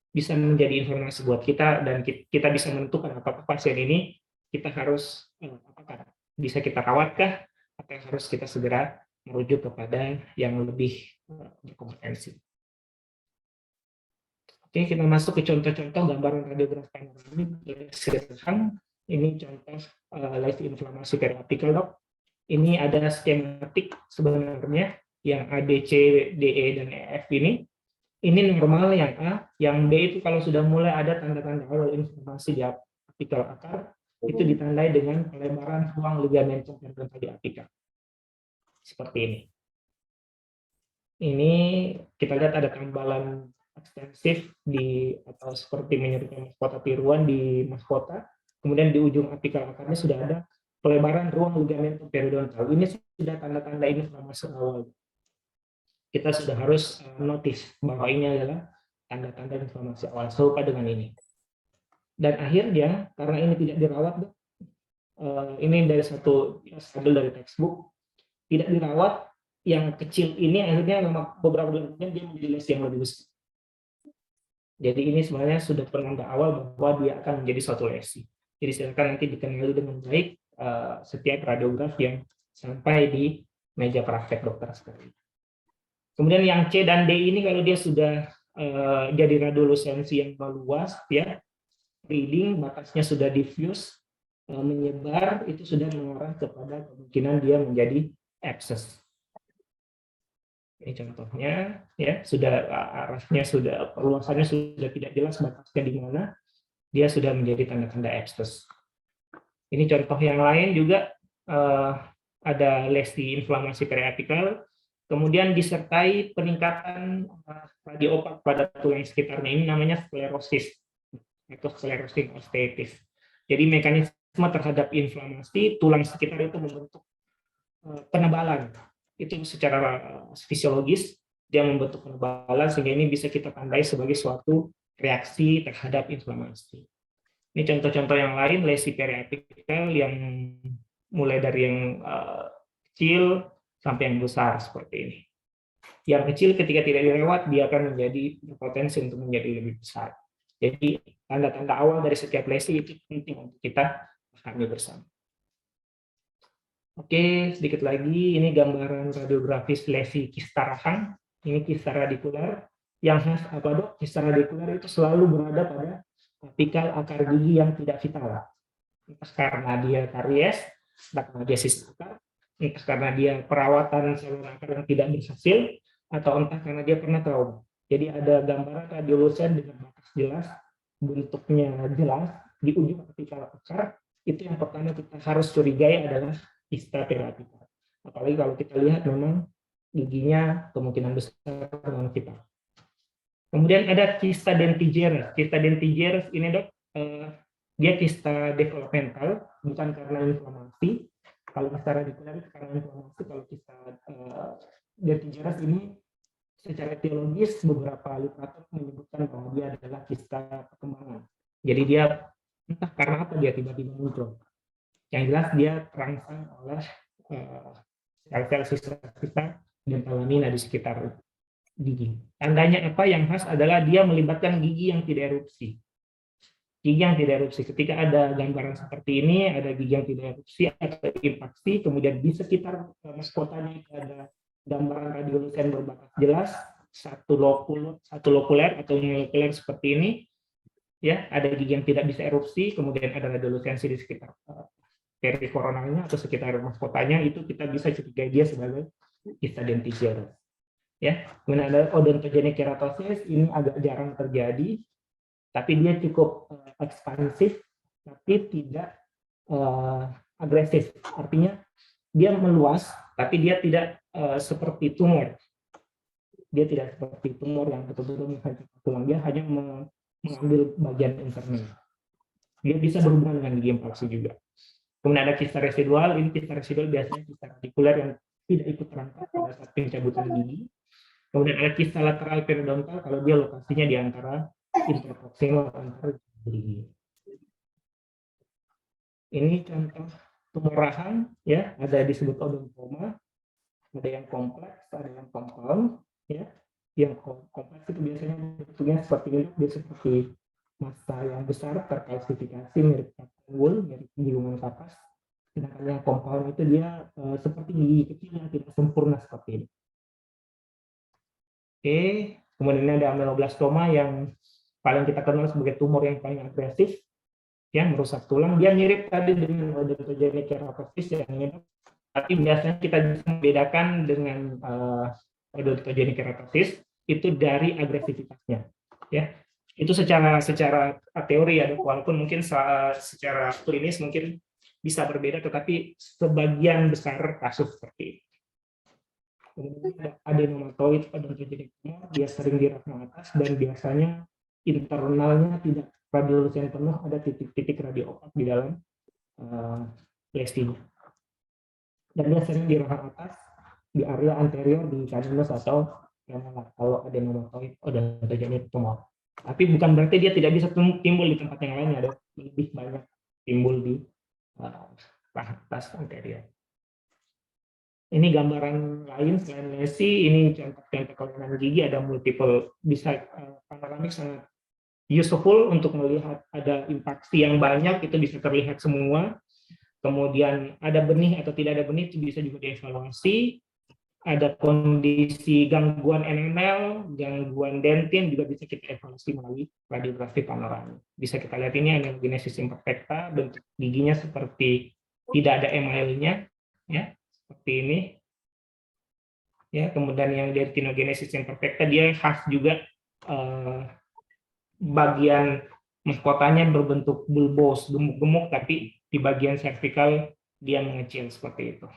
bisa menjadi informasi buat kita, dan kita bisa menentukan apakah pasien ini kita harus apakah bisa kita rawatkah, atau harus kita segera merujuk kepada yang lebih berkompetensi. Oke, kita masuk ke contoh-contoh gambaran radiografi panoramik. Ini contoh lesi inflamasi periapikal, Dok. Ini ada skematik sebenarnya yang A, B, C, D, E, dan E, F ini. Ini normal yang A, yang B itu kalau sudah mulai ada tanda-tanda awal inflamasi di apikal akar, itu ditandai dengan pelebaran ruang ligamentum periodontal di apikal. Seperti ini. Ini kita lihat ada tambalan ekstensif atau seperti menyerupai mahkota tiruan di mahkota. Kemudian di ujung apikal akarnya sudah ada pelebaran ruang ligamentum periodontal. Ini sudah tanda-tanda inflamasi awal. Kita sudah harus notice bahwa ini adalah tanda-tanda inflamasi awal serupa dengan ini. Dan akhirnya karena ini tidak dirawat, ini dari satu sampel dari textbook, tidak dirawat, yang kecil ini akhirnya beberapa bulan kemudian dia menjadi lesi yang lebih besar. Jadi ini sebenarnya sudah penanda awal bahwa dia akan menjadi suatu lesi. Jadi silakan nanti dikenali dengan baik setiap radiograf yang sampai di meja praktek dokter sekalian. Kemudian yang C dan D ini kalau dia sudah jadi radiolusensi yang meluas, ya, reading batasnya sudah diffuse, menyebar, itu sudah mengarah kepada kemungkinan dia menjadi abscess. Ini contohnya, ya, sudah arahnya sudah perluasannya sudah tidak jelas batasnya di mana, dia sudah menjadi tanda-tanda abscess. Ini contoh yang lain juga ada lesi inflamasi periapikal. Kemudian disertai peningkatan radiopak pada tulang sekitarnya, ini namanya sklerosis atau sclerosing osteitis. Jadi mekanisme terhadap inflamasi tulang sekitar itu membentuk penebalan. Itu secara fisiologis dia membentuk penebalan sehingga ini bisa kita tandai sebagai suatu reaksi terhadap inflamasi. Ini contoh-contoh yang lain, lesi periapikal yang mulai dari yang kecil sampai yang besar seperti ini. Yang kecil ketika tidak dirawat dia akan menjadi berpotensi untuk menjadi lebih besar. Jadi tanda-tanda awal dari setiap lesi itu penting untuk kita pahami bersama. Oke, sedikit lagi ini gambaran radiografis lesi kista rahang. Ini kista radikular. Yang khas apa dok? Kista radikular itu selalu berada pada apikal akar gigi yang tidak vital. Entah karena dia karies, entah karena dia sisa akar, entah karena dia perawatan saluran akar yang tidak berhasil, atau entah karena dia pernah trauma. Jadi ada gambaran radiolusen dengan batas jelas, bentuknya jelas, di ujung apikal akar, itu yang pertama kita harus curigai adalah kista periapikal. Apalagi kalau kita lihat memang giginya kemungkinan besar non vital. Kemudian ada kista dentigerous. Kista dentigerous ini dok, dia kista developmental, bukan karena inflamasi. Kalau kista radikular itu karena inflamasi. Kalau kista dentigerous ini secara teologis beberapa literatur menyebutkan bahwa dia adalah kista perkembangan. Jadi dia entah karena apa dia tiba-tiba muncul. Yang jelas dia terangsang oleh sel-sel sisa-sisa dentalamina di sekitar gigi. Tandanya apa yang khas adalah dia melibatkan gigi yang tidak erupsi. Gigi yang tidak erupsi. Ketika ada gambaran seperti ini, ada gigi yang tidak erupsi atau impaksi, kemudian di sekitar mahkotanya itu ada gambaran radiolusen berbatas jelas, satu lokuler atau unilokulair seperti ini, ya ada gigi yang tidak bisa erupsi, kemudian ada radiolusensi di sekitar perikoronalnya atau sekitar mahkotanya, itu kita bisa curigai dia sebagai kista dentigerous. Ya, kemudian ada odontogenic keratosis, ini agak jarang terjadi, tapi dia cukup ekspansif, tapi tidak agresif. Artinya dia meluas, tapi dia tidak seperti tumor. Dia tidak seperti tumor yang betul-betul menghancurkan tulang. Dia hanya mengambil bagian internal. Dia bisa berhubungan dengan gigi impaksi juga. Kemudian ada kista residual. Ini kista residual biasanya kista radikular yang tidak ikut terangkat pada saat pencabutan gigi. Kemudian ada kista lateral periodontal kalau dia lokasinya di antara interproximal antar gigi. Ini contoh tumor rahang, ya, ada disebut odontoma, ada yang kompleks, ada yang compound, ya. Yang kompleks itu biasanya bentuknya seperti ini, dia seperti massa yang besar terkalsifikasi mirip wool, mirip gulungan kapas. Sedangkan yang compound itu dia seperti gigi kecil yang tidak sempurna seperti ini. Oke, kemudian ada ameloblastoma yang paling kita kenal sebagai tumor yang paling agresif, yang merusak tulang. Dia mirip tadi dengan odontogenic keratosis yang ini, tapi biasanya kita bisa membedakan dengan odontogenic keratosis itu dari agresivitasnya. Ya, itu secara teori ya, walaupun mungkin secara klinis mungkin bisa berbeda, tetapi sebagian besar kasus seperti ini. Kemudian ada adenomatoid odontogenic tumor, dia sering di rahang atas dan biasanya internalnya tidak radiolusen penuh, ada titik-titik radioopak di dalam lesinya. Dan dia sering di rahang atas, di area anterior di canulus atau premolar kalau adenomatoid odontogenic tumor. Tapi bukan berarti dia tidak bisa timbul di tempat yang lain, ada lebih banyak timbul di rahang atas anterior. Ini gambaran lain selain lesi, ini contoh kelainan gigi, ada multiple, bisa panoramik sangat useful untuk melihat ada impaksi yang banyak, itu bisa terlihat semua. Kemudian ada benih atau tidak ada benih, itu bisa juga dievaluasi. Ada kondisi gangguan enamel, gangguan dentin, juga bisa kita evaluasi melalui radiografi panoramik. Bisa kita lihat ini amelogenesis imperfecta, bentuk giginya seperti tidak ada emailnya, ya. Seperti ini, ya. Kemudian yang dentinogenesis imperfecta dia khas juga, bagian mahkotanya berbentuk bulbous, gemuk-gemuk, tapi di bagian servikal dia mengecil seperti itu.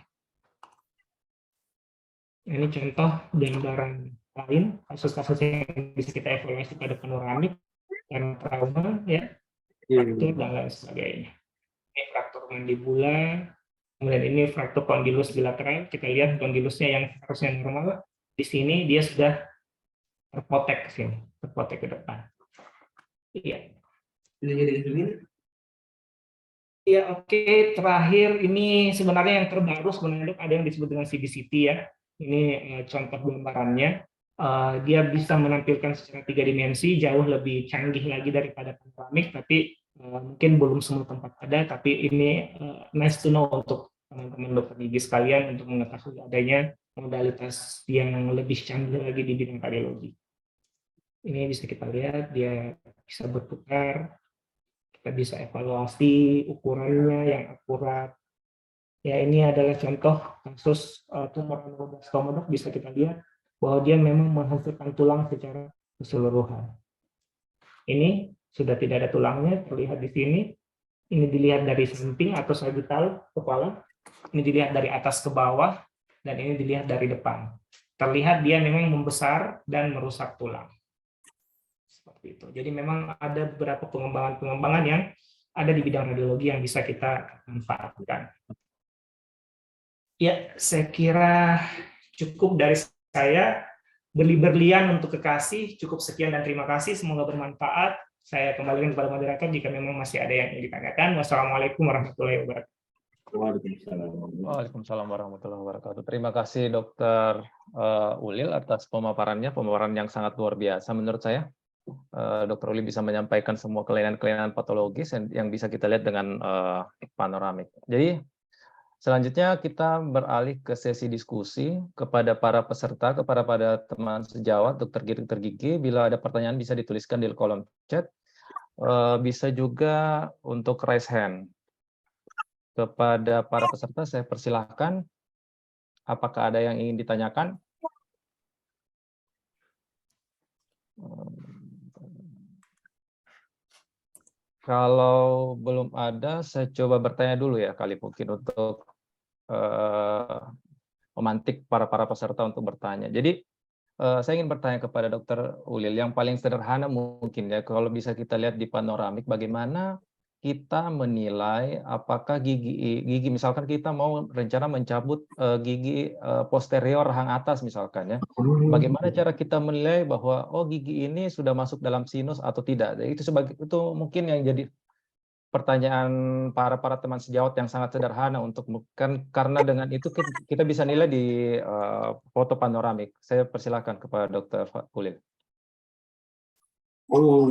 Ini contoh gambaran lain, kasus-kasus yang bisa kita evaluasi pada panoramik, karena trauma, ya, fraktur, dan lain sebagainya. Ini fraktur mandibula, kemudian ini fraktur kondilus bilateral. Kita lihat kondilusnya yang harusnya normal, di sini dia sudah terpotek ke sini, terpotek ke depan. Iya. Ya, oke. Terakhir ini sebenarnya yang terbaru sebenarnya, Dok, ada yang disebut dengan CBCT, ya. Ini contoh gambarannya. Dia bisa menampilkan secara 3 dimensi, jauh lebih canggih lagi daripada panoramik, tapi mungkin belum semua tempat ada, tapi ini nice to know untuk teman-teman dokter gigi sekalian untuk mengetahui adanya modalitas yang lebih canggih lagi di bidang kardiologi. Ini bisa kita lihat, dia bisa berputar, kita bisa evaluasi ukurannya yang akurat. Ya, ini adalah contoh kasus tumor neuroblastoma, Dok. Bisa kita lihat bahwa dia memang menghasilkan tulang secara keseluruhan. Ini sudah tidak ada tulangnya, terlihat di sini. Ini dilihat dari samping atau sagittal kepala. Ini dilihat dari atas ke bawah, dan ini dilihat dari depan. Terlihat dia memang membesar dan merusak tulang. Seperti itu. Jadi memang ada beberapa pengembangan-pengembangan yang ada di bidang radiologi yang bisa kita manfaatkan. Ya, saya kira cukup dari saya. Berlian untuk kekasih, cukup sekian dan terima kasih. Semoga bermanfaat. Saya kembalikan kepada moderator jika memang masih ada yang ingin ditanyakan. Wassalamualaikum warahmatullahi wabarakatuh. Waalaikumsalam warahmatullahi wabarakatuh. Terima kasih Dokter Ulil atas pemaparannya, pemaparan yang sangat luar biasa menurut saya. Dokter Ulil bisa menyampaikan semua kelainan-kelainan patologis yang bisa kita lihat dengan panoramik. Jadi selanjutnya kita beralih ke sesi diskusi kepada para peserta, kepada teman sejawat, dokter gigi. Bila ada pertanyaan bisa dituliskan di kolom chat. Bisa juga untuk raise hand. Kepada para peserta saya persilahkan. Apakah ada yang ingin ditanyakan? Kalau belum ada, saya coba bertanya dulu ya kali mungkin untuk memantik para peserta untuk bertanya. Jadi saya ingin bertanya kepada Dokter Ulil yang paling sederhana mungkin ya, kalau bisa kita lihat di panoramik bagaimana kita menilai apakah gigi misalkan kita mau rencana mencabut gigi posterior rahang atas misalkan ya. Bagaimana cara kita menilai bahwa oh gigi ini sudah masuk dalam sinus atau tidak? Itu mungkin yang jadi pertanyaan para teman sejawat yang sangat sederhana untuk bukan karena dengan itu kita bisa nilai di foto panoramik. Saya persilakan kepada Dr. Ulil.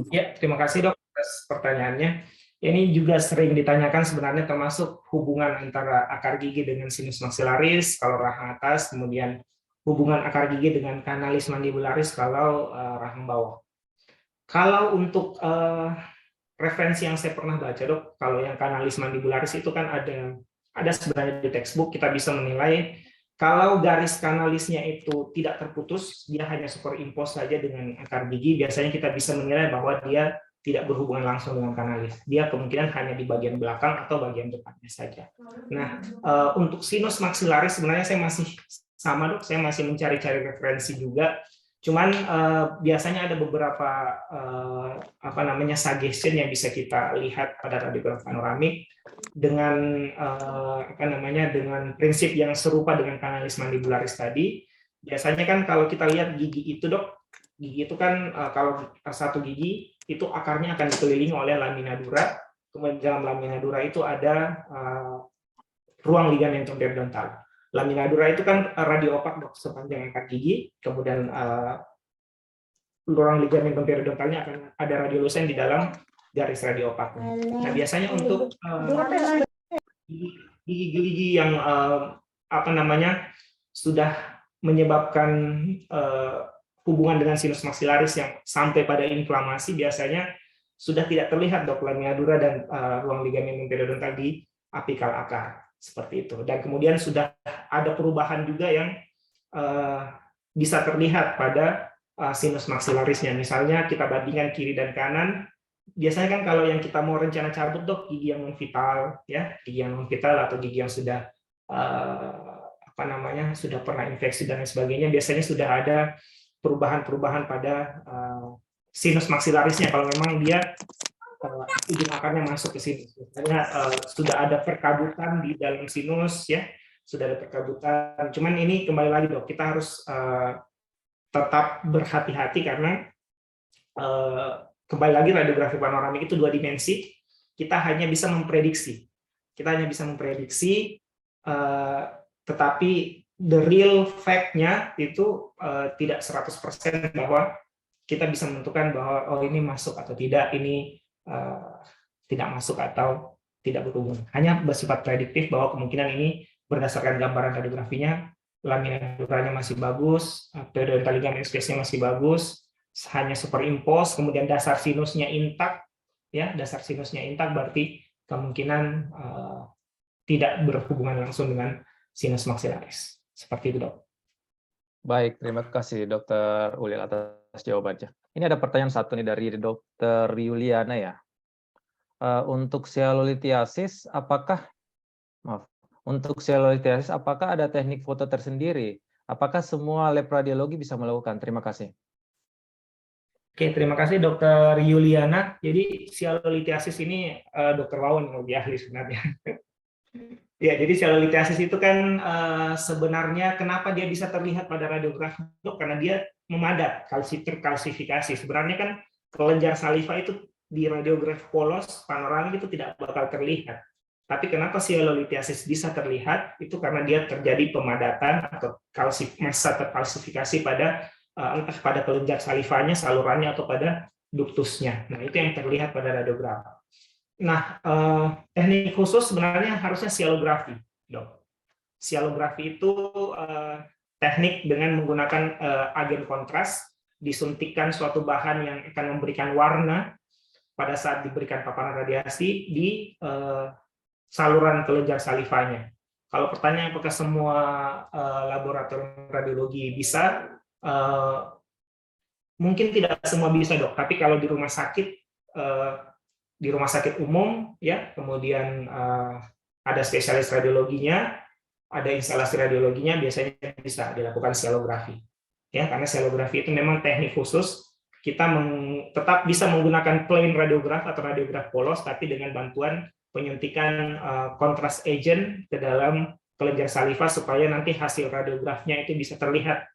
Ya, terima kasih Dok atas pertanyaannya. Ini juga sering ditanyakan sebenarnya termasuk hubungan antara akar gigi dengan sinus maxillaris kalau rahang atas, kemudian hubungan akar gigi dengan kanalis mandibularis kalau rahang bawah. Kalau untuk referensi yang saya pernah baca, Dok, kalau yang kanalis mandibularis itu kan ada sebenarnya di textbook, kita bisa menilai kalau garis kanalisnya itu tidak terputus, dia hanya superimpose saja dengan akar gigi, biasanya kita bisa menilai bahwa dia tidak berhubungan langsung dengan kanalis. Dia kemungkinan hanya di bagian belakang atau bagian depannya saja. Nah, untuk sinus maxillaris sebenarnya saya masih sama, Dok, saya masih mencari-cari referensi juga. Cuman biasanya ada beberapa suggestion yang bisa kita lihat pada radiografi panoramik dengan dengan prinsip yang serupa dengan kanalis mandibularis tadi. Biasanya kan kalau kita lihat gigi itu, Dok, gigi itu kan kalau satu gigi itu akarnya akan dikelilingi oleh lamina dura. Kemudian dalam lamina dura itu ada ruang ligamentum periodontal. Lamina dura itu kan radio opak, Dok, sepanjang akar gigi, kemudian ruang ligamentum periodontalnya akan ada radiolucen di dalam garis radio opak. Nah, biasanya untuk gigi-gigi yang sudah menyebabkan hubungan dengan sinus maxillaris yang sampai pada inflamasi, biasanya sudah tidak terlihat, Dok, lamina dura dan ruang ligamentum periodontal di apikal akar. Seperti itu. Dan kemudian sudah ada perubahan juga yang bisa terlihat pada sinus maxillarisnya. Misalnya kita bandingkan kiri dan kanan. Biasanya kan kalau yang kita mau rencana cabut, Dok, gigi yang non vital, ya, gigi yang non vital atau gigi yang sudah sudah pernah infeksi dan lain sebagainya, biasanya sudah ada perubahan-perubahan pada sinus maksilarisnya kalau memang dia ujung akarnya masuk ke sinus. Misalnya sudah ada perkabutan di dalam sinus, ya, sudah ada perkabutan. Cuman ini kembali lagi dok, kita harus tetap berhati-hati karena kembali lagi radiografi panoramik itu 2 dimensi. Kita hanya bisa memprediksi. Tetapi the real fact-nya itu tidak 100% bahwa kita bisa menentukan bahwa oh ini masuk atau tidak, ini tidak masuk atau tidak berhubungan. Hanya bersifat prediktif bahwa kemungkinan ini berdasarkan gambaran radiografinya, lamina duranya masih bagus, periodontal ligamen expressnya masih bagus, hanya superimpose, kemudian dasar sinusnya intak, ya, dasar sinusnya intak berarti kemungkinan tidak berhubungan langsung dengan sinus maksilaris. Seperti itu, dok. Baik, terima kasih Dokter Ulil atas jawabannya. Ini ada pertanyaan satu nih dari Dokter Yuliana ya. Untuk sialolitiasis, apakah ada teknik foto tersendiri? Apakah semua lab radiologi bisa melakukan? Terima kasih. Oke, terima kasih Dokter Yuliana. Jadi sialolitiasis ini Dokter Wawan yang lebih ahli sebenarnya. Ya, jadi sialolitiasis itu kan sebenarnya kenapa dia bisa terlihat pada radiografi, dok? Karena dia memadat, terkalsifikasi. Sebenarnya kan kelenjar saliva itu di radiografi polos panoramik itu tidak bakal terlihat. Tapi kenapa sialolitiasis bisa terlihat? Itu karena dia terjadi pemadatan atau massa terkalsifikasi pada entah pada kelenjar salivanya, salurannya, atau pada duktusnya. Nah, itu yang terlihat pada radiografi. Nah, teknik khusus sebenarnya harusnya sialografi, dok. Sialografi itu teknik dengan menggunakan agen kontras, disuntikkan suatu bahan yang akan memberikan warna pada saat diberikan paparan radiasi di saluran kelenjar salivanya. Kalau pertanyaan apakah semua laboratorium radiologi bisa, mungkin tidak semua bisa, dok. Tapi kalau di rumah sakit umum, ya, kemudian ada spesialis radiologinya, ada instalasi radiologinya, biasanya bisa dilakukan sialografi. Ya, karena sialografi itu memang teknik khusus. Kita tetap bisa menggunakan plain radiograf atau radiograf polos, tapi dengan bantuan penyuntikan kontras agent ke dalam kelenjar saliva supaya nanti hasil radiografnya itu bisa terlihat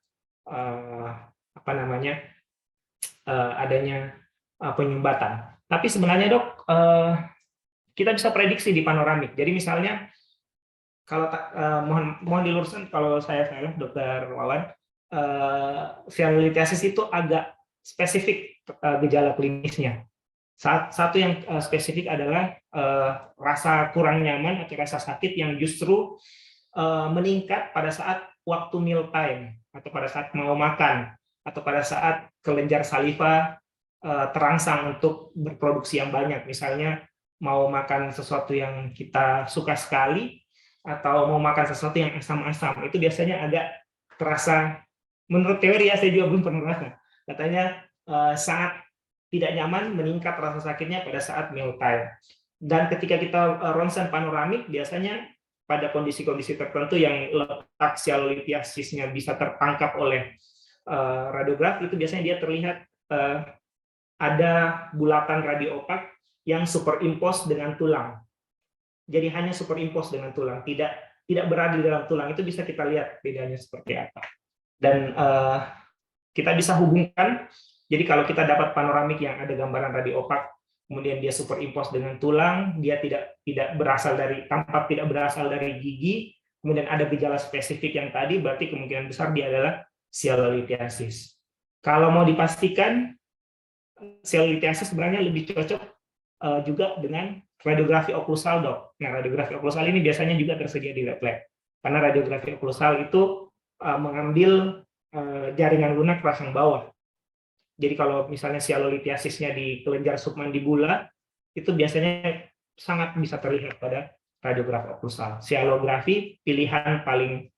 adanya penyumbatan. Tapi sebenarnya, dok, kita bisa prediksi di panoramik. Jadi misalnya, kalau mohon diluruskan kalau saya salah, Dokter Wawan, sialolitiasis itu agak spesifik gejala klinisnya. Satu yang spesifik adalah rasa kurang nyaman atau rasa sakit yang justru meningkat pada saat waktu meal time, atau pada saat mau makan, atau pada saat kelenjar saliva terangsang untuk berproduksi yang banyak. Misalnya mau makan sesuatu yang kita suka sekali, atau mau makan sesuatu yang asam-asam, itu biasanya agak terasa, menurut teori ya, saya juga belum pernah rasa, katanya sangat tidak nyaman, meningkat rasa sakitnya pada saat meal time. Dan ketika kita ronsen panoramik, biasanya pada kondisi-kondisi tertentu yang letak sialolitiasisnya bisa tertangkap oleh radiograf, itu biasanya dia terlihat ada bulatan radiopak yang superimpose dengan tulang. Jadi hanya superimpose dengan tulang, tidak berada di dalam tulang. Itu bisa kita lihat bedanya seperti apa. Dan kita bisa hubungkan. Jadi kalau kita dapat panoramik yang ada gambaran radiopak, kemudian dia superimpose dengan tulang, dia tampak tidak berasal dari gigi, kemudian ada gejala spesifik yang tadi, berarti kemungkinan besar dia adalah sialolitiasis. Kalau mau dipastikan, sialolitiasis sebenarnya lebih cocok juga dengan radiografi oklusal, dok. Nah, radiografi oklusal ini biasanya juga tersedia di lab, karena radiografi oklusal itu mengambil jaringan lunak rahang bawah. Jadi kalau misalnya sialolitiasisnya di kelenjar submandibula, itu biasanya sangat bisa terlihat pada radiografi oklusal. Sialografi pilihan paling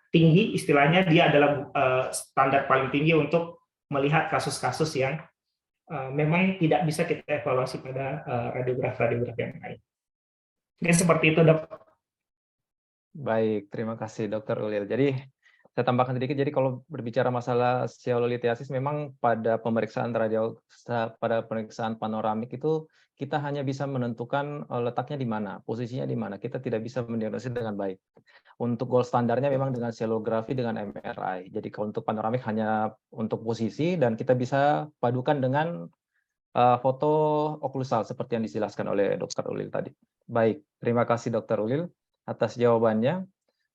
tinggi, istilahnya dia adalah standar paling tinggi untuk melihat kasus-kasus yang memang tidak bisa kita evaluasi pada radiografi yang lain. Jadi seperti itu, dok. Baik, terima kasih Dokter Ulil. Jadi saya tambahkan sedikit. Jadi kalau berbicara masalah zeolithiasis, memang pada pemeriksaan pada pemeriksaan panoramik itu kita hanya bisa menentukan letaknya di mana, posisinya di mana. Kita tidak bisa mendiagnosis dengan baik. Untuk gold standarnya memang dengan selografi dengan MRI. Jadi kalau untuk panoramik hanya untuk posisi dan kita bisa padukan dengan foto oklusal seperti yang dijelaskan oleh Dokter Ulil tadi. Baik, terima kasih Dokter Ulil atas jawabannya.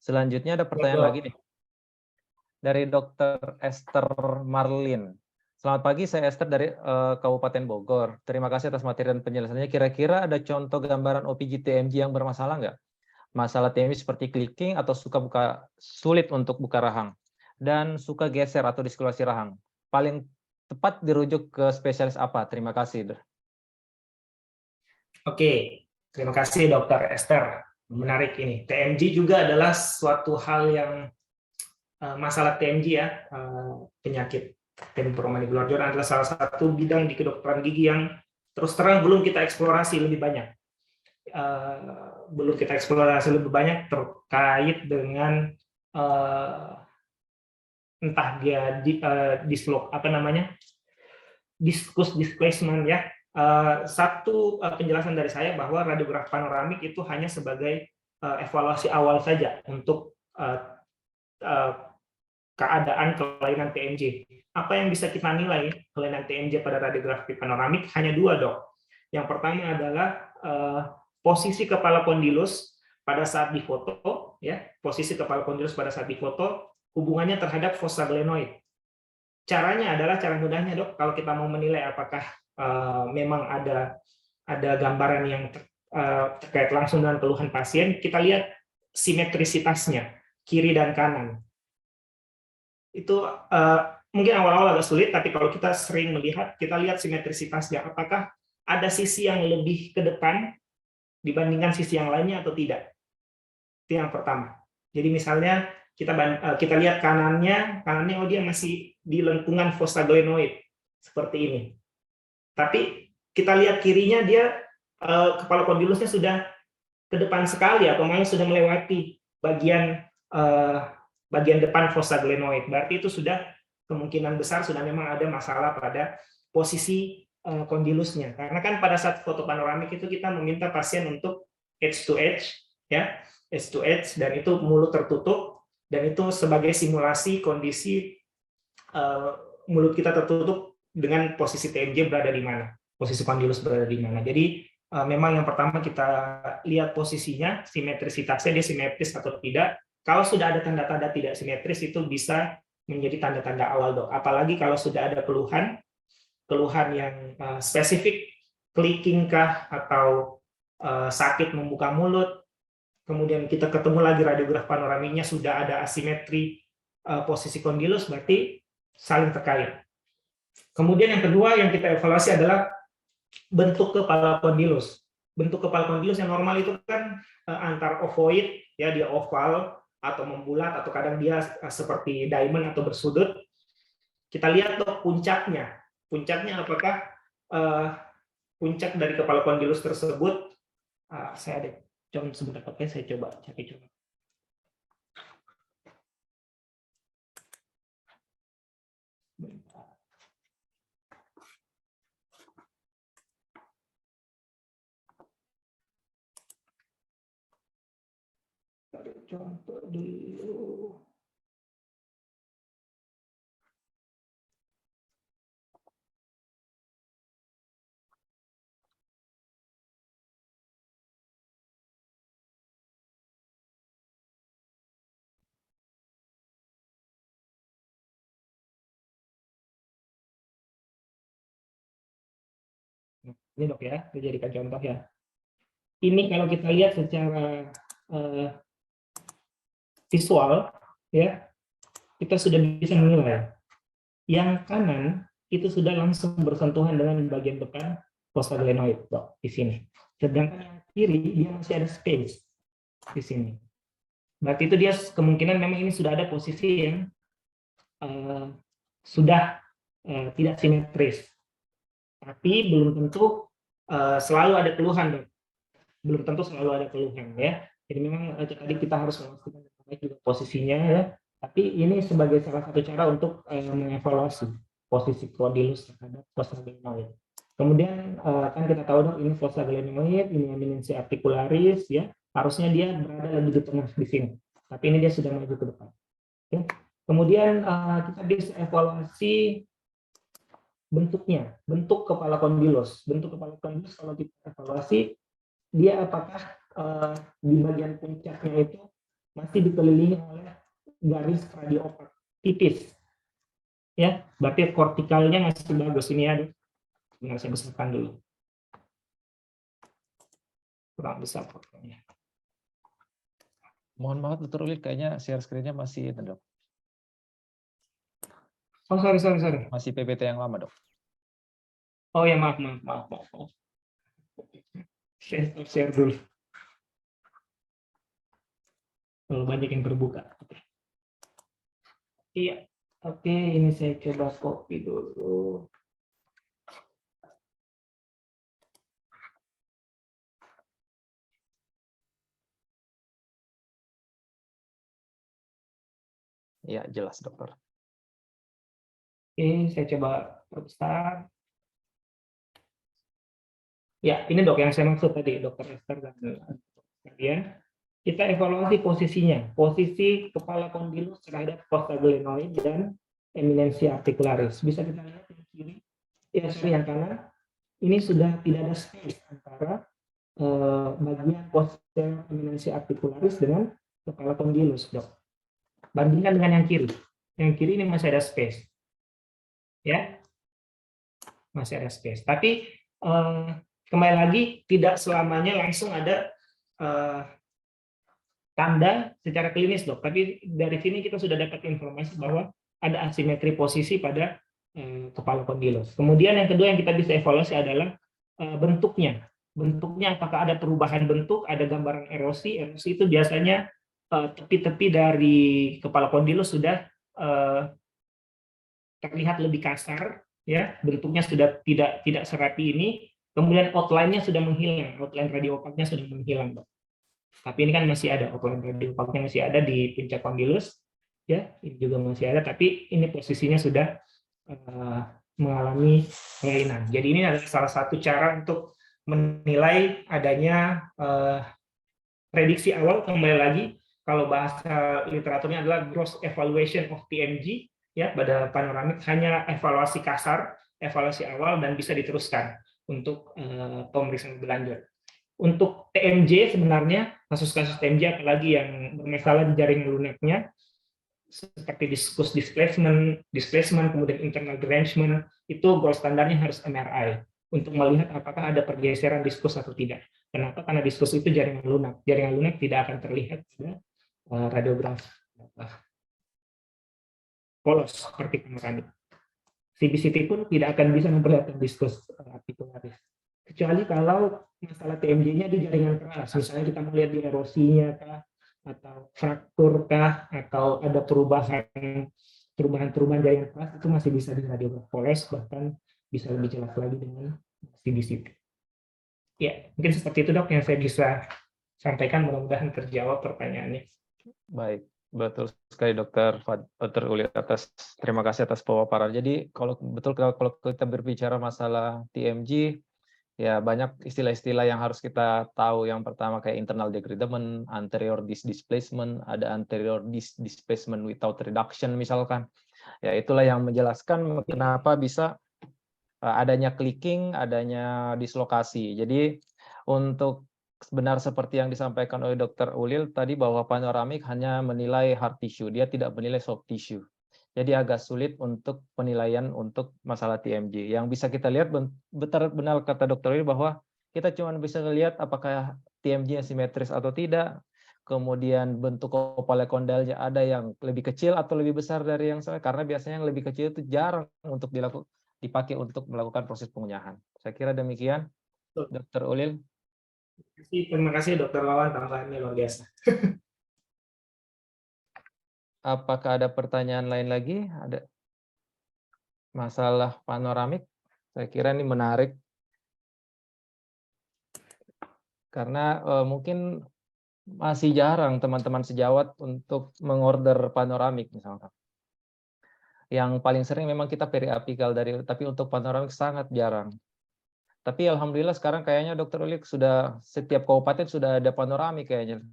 Selanjutnya ada pertanyaan lagi nih dari Dokter Esther Marlin. Selamat pagi, saya Esther dari Kabupaten Bogor. Terima kasih atas materi dan penjelasannya. Kira-kira ada contoh gambaran OPG TMG yang bermasalah nggak? Masalah TMG seperti clicking atau sulit untuk buka rahang dan suka geser atau diskulasi rahang. Paling tepat dirujuk ke spesialis apa? Terima kasih. Oke, terima kasih Dokter Esther. Menarik ini. TMG juga adalah suatu hal yang masalah TMG ya, penyakit temporomandibular joint adalah salah satu bidang di kedokteran gigi yang terus terang belum kita eksplorasi lebih banyak. Terkait dengan entah dia diskus displacement ya. Satu penjelasan dari saya bahwa radiograf panoramik itu hanya sebagai evaluasi awal saja untuk keadaan kelainan TMJ. Apa yang bisa kita nilai kelainan TMJ pada radiografi panoramik? Hanya dua, Dok. Yang pertama adalah posisi kepala kondilus pada saat difoto, ya, posisi kepala kondilus pada saat difoto hubungannya terhadap fossa glenoid. Caranya adalah cara mudahnya, Dok, kalau kita mau menilai apakah memang ada gambaran yang terkait langsung dengan keluhan pasien, kita lihat simetrisitasnya kiri dan kanan. Itu mungkin awal-awal agak sulit, tapi kalau kita sering melihat, kita lihat simetrisitasnya, apakah ada sisi yang lebih ke depan dibandingkan sisi yang lainnya atau tidak. Itu yang pertama. Jadi misalnya kita lihat kanannya oh dia masih di lengkungan fossa glenoid seperti ini. Tapi kita lihat kirinya dia kepala kondilusnya sudah ke depan sekali atau malah sudah melewati bagian depan fossa glenoid. Berarti itu sudah kemungkinan besar sudah memang ada masalah pada posisi kondilusnya. Karena kan pada saat foto panoramik itu kita meminta pasien untuk edge to edge, ya, edge to edge, dan itu mulut tertutup, dan itu sebagai simulasi kondisi mulut kita tertutup dengan posisi TMJ berada di mana, posisi kondilus berada di mana. Jadi memang yang pertama kita lihat posisinya, simetrisitasnya, dia simetris atau tidak. Kalau sudah ada tanda-tanda tidak simetris itu bisa menjadi tanda-tanda awal, Dok. Apalagi kalau sudah ada keluhan yang spesifik, clicking kah atau sakit membuka mulut, kemudian kita ketemu lagi radiograf panoramiknya sudah ada asimetri posisi kondilus, berarti saling terkait. Kemudian yang kedua yang kita evaluasi adalah bentuk kepala kondilus. Bentuk kepala kondilus yang normal itu kan antar ovoid, ya, dia oval atau membulat atau kadang dia seperti diamond atau bersudut. Kita lihat tuh puncaknya. Puncaknya apakah puncak dari kepala kondilus tersebut? Saya ada contoh sebentar, oke, saya coba cari coba. Contoh dulu. Ini, Dok, ya, dijadikan contoh ya. Ini kalau kita lihat secara visual, ya, kita sudah bisa menilai. Yang kanan itu sudah langsung bersentuhan dengan bagian depan fossa glenoid, Dok, di sini. Sedangkan yang kiri dia masih ada space di sini. Berarti itu dia kemungkinan memang ini sudah ada posisi yang sudah tidak simetris. Tapi belum tentu selalu ada keluhan, Dok. Belum tentu selalu ada keluhan, ya. Jadi memang tadi kita harus memastikan dengan baik juga posisinya ya. Tapi ini sebagai salah satu cara untuk mengevaluasi posisi kondilus terhadap fossa glenoid. Kemudian kan kita tahu dok ini fossa glenoid, ini eminensia articularis ya. Harusnya dia berada lebih di tengah di sini. Tapi ini dia sudah maju ke depan. Ya. Kemudian kita bisa evaluasi bentuknya, bentuk kepala kondilus. Bentuk kepala kondilus kalau kita evaluasi dia apakah di bagian puncaknya itu masih dikelilingi oleh garis radiopak tipis, ya, berarti kortikalnya masih bagus. Ini ada, benar saya besarkan dulu, kurang besar fotonya. Mohon maaf Dr. Ulil, kayaknya share screen-nya masih itu, Dok. Oh sorry. Masih PPT yang lama, Dok. Oh ya maaf. Share dulu. Kalau banyak yang terbuka. Iya, oke, ini saya coba copy dulu. Iya, jelas, Dokter. Oke, saya coba perbesar. Ya, ini dok yang saya maksud tadi, Dokter Esther dan kalian. Kita evaluasi posisinya, posisi kepala kondilus terhadap fossa glenoid dan eminensia articularis. Bisa kita lihat yang kiri, yang kanan. Ini sudah tidak ada space antara bagian posterior eminensia articularis dengan kepala kondilus, dok. Bandingkan dengan yang kiri. Yang kiri ini masih ada space. Ya, masih ada space. Tapi kembali lagi tidak selamanya langsung ada tanda secara klinis dok. Tapi dari sini kita sudah dapat informasi bahwa ada asimetri posisi pada kepala kondilus. Kemudian yang kedua yang kita bisa evaluasi adalah bentuknya. Bentuknya apakah ada perubahan bentuk, ada gambaran erosi. Erosi itu biasanya tepi-tepi dari kepala kondilus sudah terlihat lebih kasar, ya, bentuknya sudah tidak serapi ini. Kemudian outline-nya sudah menghilang, outline radiopaknya sudah menghilang, dok. Tapi ini kan masih ada, outline radiopaknya masih ada di puncak kondilus, ya, ini juga masih ada, tapi ini posisinya sudah mengalami kelainan. Jadi ini adalah salah satu cara untuk menilai adanya prediksi awal. Kembali lagi, kalau bahasa literaturnya adalah gross evaluation of TMG, ya, pada panoramik hanya evaluasi kasar, evaluasi awal, dan bisa diteruskan untuk pemeriksaan lebih lanjut. Untuk TMJ sebenarnya, kasus-kasus TMJ apalagi yang bermasalah di jaringan lunaknya, seperti diskus displacement, kemudian internal derangement, itu gold standarnya harus MRI untuk melihat apakah ada pergeseran diskus atau tidak. Kenapa? Karena diskus itu jaringan lunak. Jaringan lunak tidak akan terlihat pada radiograf polos seperti panoramik. CBCT pun tidak akan bisa memperlihatkan diskus articularis. Kecuali kalau masalah TMJ-nya di jaringan keras, misalnya kita melihat di erosinya kah, atau fraktur kah, atau ada perubahan jaringan keras, itu masih bisa di radiograf polos, bahkan bisa lebih jelas lagi dengan CBCT. Ya, mungkin seperti itu dok yang saya bisa sampaikan, mudah-mudahan terjawab pertanyaannya. Baik, betul sekali Dr. Ulil terima kasih atas pemaparan. Jadi kalau kita berbicara masalah TMJ, ya banyak istilah-istilah yang harus kita tahu. Yang pertama kayak internal degradement, anterior displacement, ada anterior displacement without reduction misalkan. Ya itulah yang menjelaskan kenapa bisa adanya clicking, adanya dislokasi. Jadi untuk benar seperti yang disampaikan oleh Dr. Ulil tadi bahwa panoramik hanya menilai hard tissue, dia tidak menilai soft tissue. Jadi agak sulit untuk penilaian untuk masalah TMJ. Yang bisa kita lihat benar kata Dr. Ulil bahwa kita cuma bisa lihat apakah TMJ simetris atau tidak. Kemudian bentuk kepala kondilnya ada yang lebih kecil atau lebih besar dari yang saya, karena biasanya yang lebih kecil itu jarang untuk dipakai untuk melakukan proses pengunyahan. Saya kira demikian, Dr. Ulil. Terima kasih Dr. Wawan, tambahannya luar biasa. Apakah ada pertanyaan lain lagi? Ada masalah panoramik? Saya kira ini menarik. Karena mungkin masih jarang teman-teman sejawat untuk mengorder panoramik misalkan. Yang paling sering memang kita periapikal tapi untuk panoramik sangat jarang. Tapi alhamdulillah sekarang kayaknya Dokter Ulik sudah setiap kabupaten sudah ada panoramik kayaknya.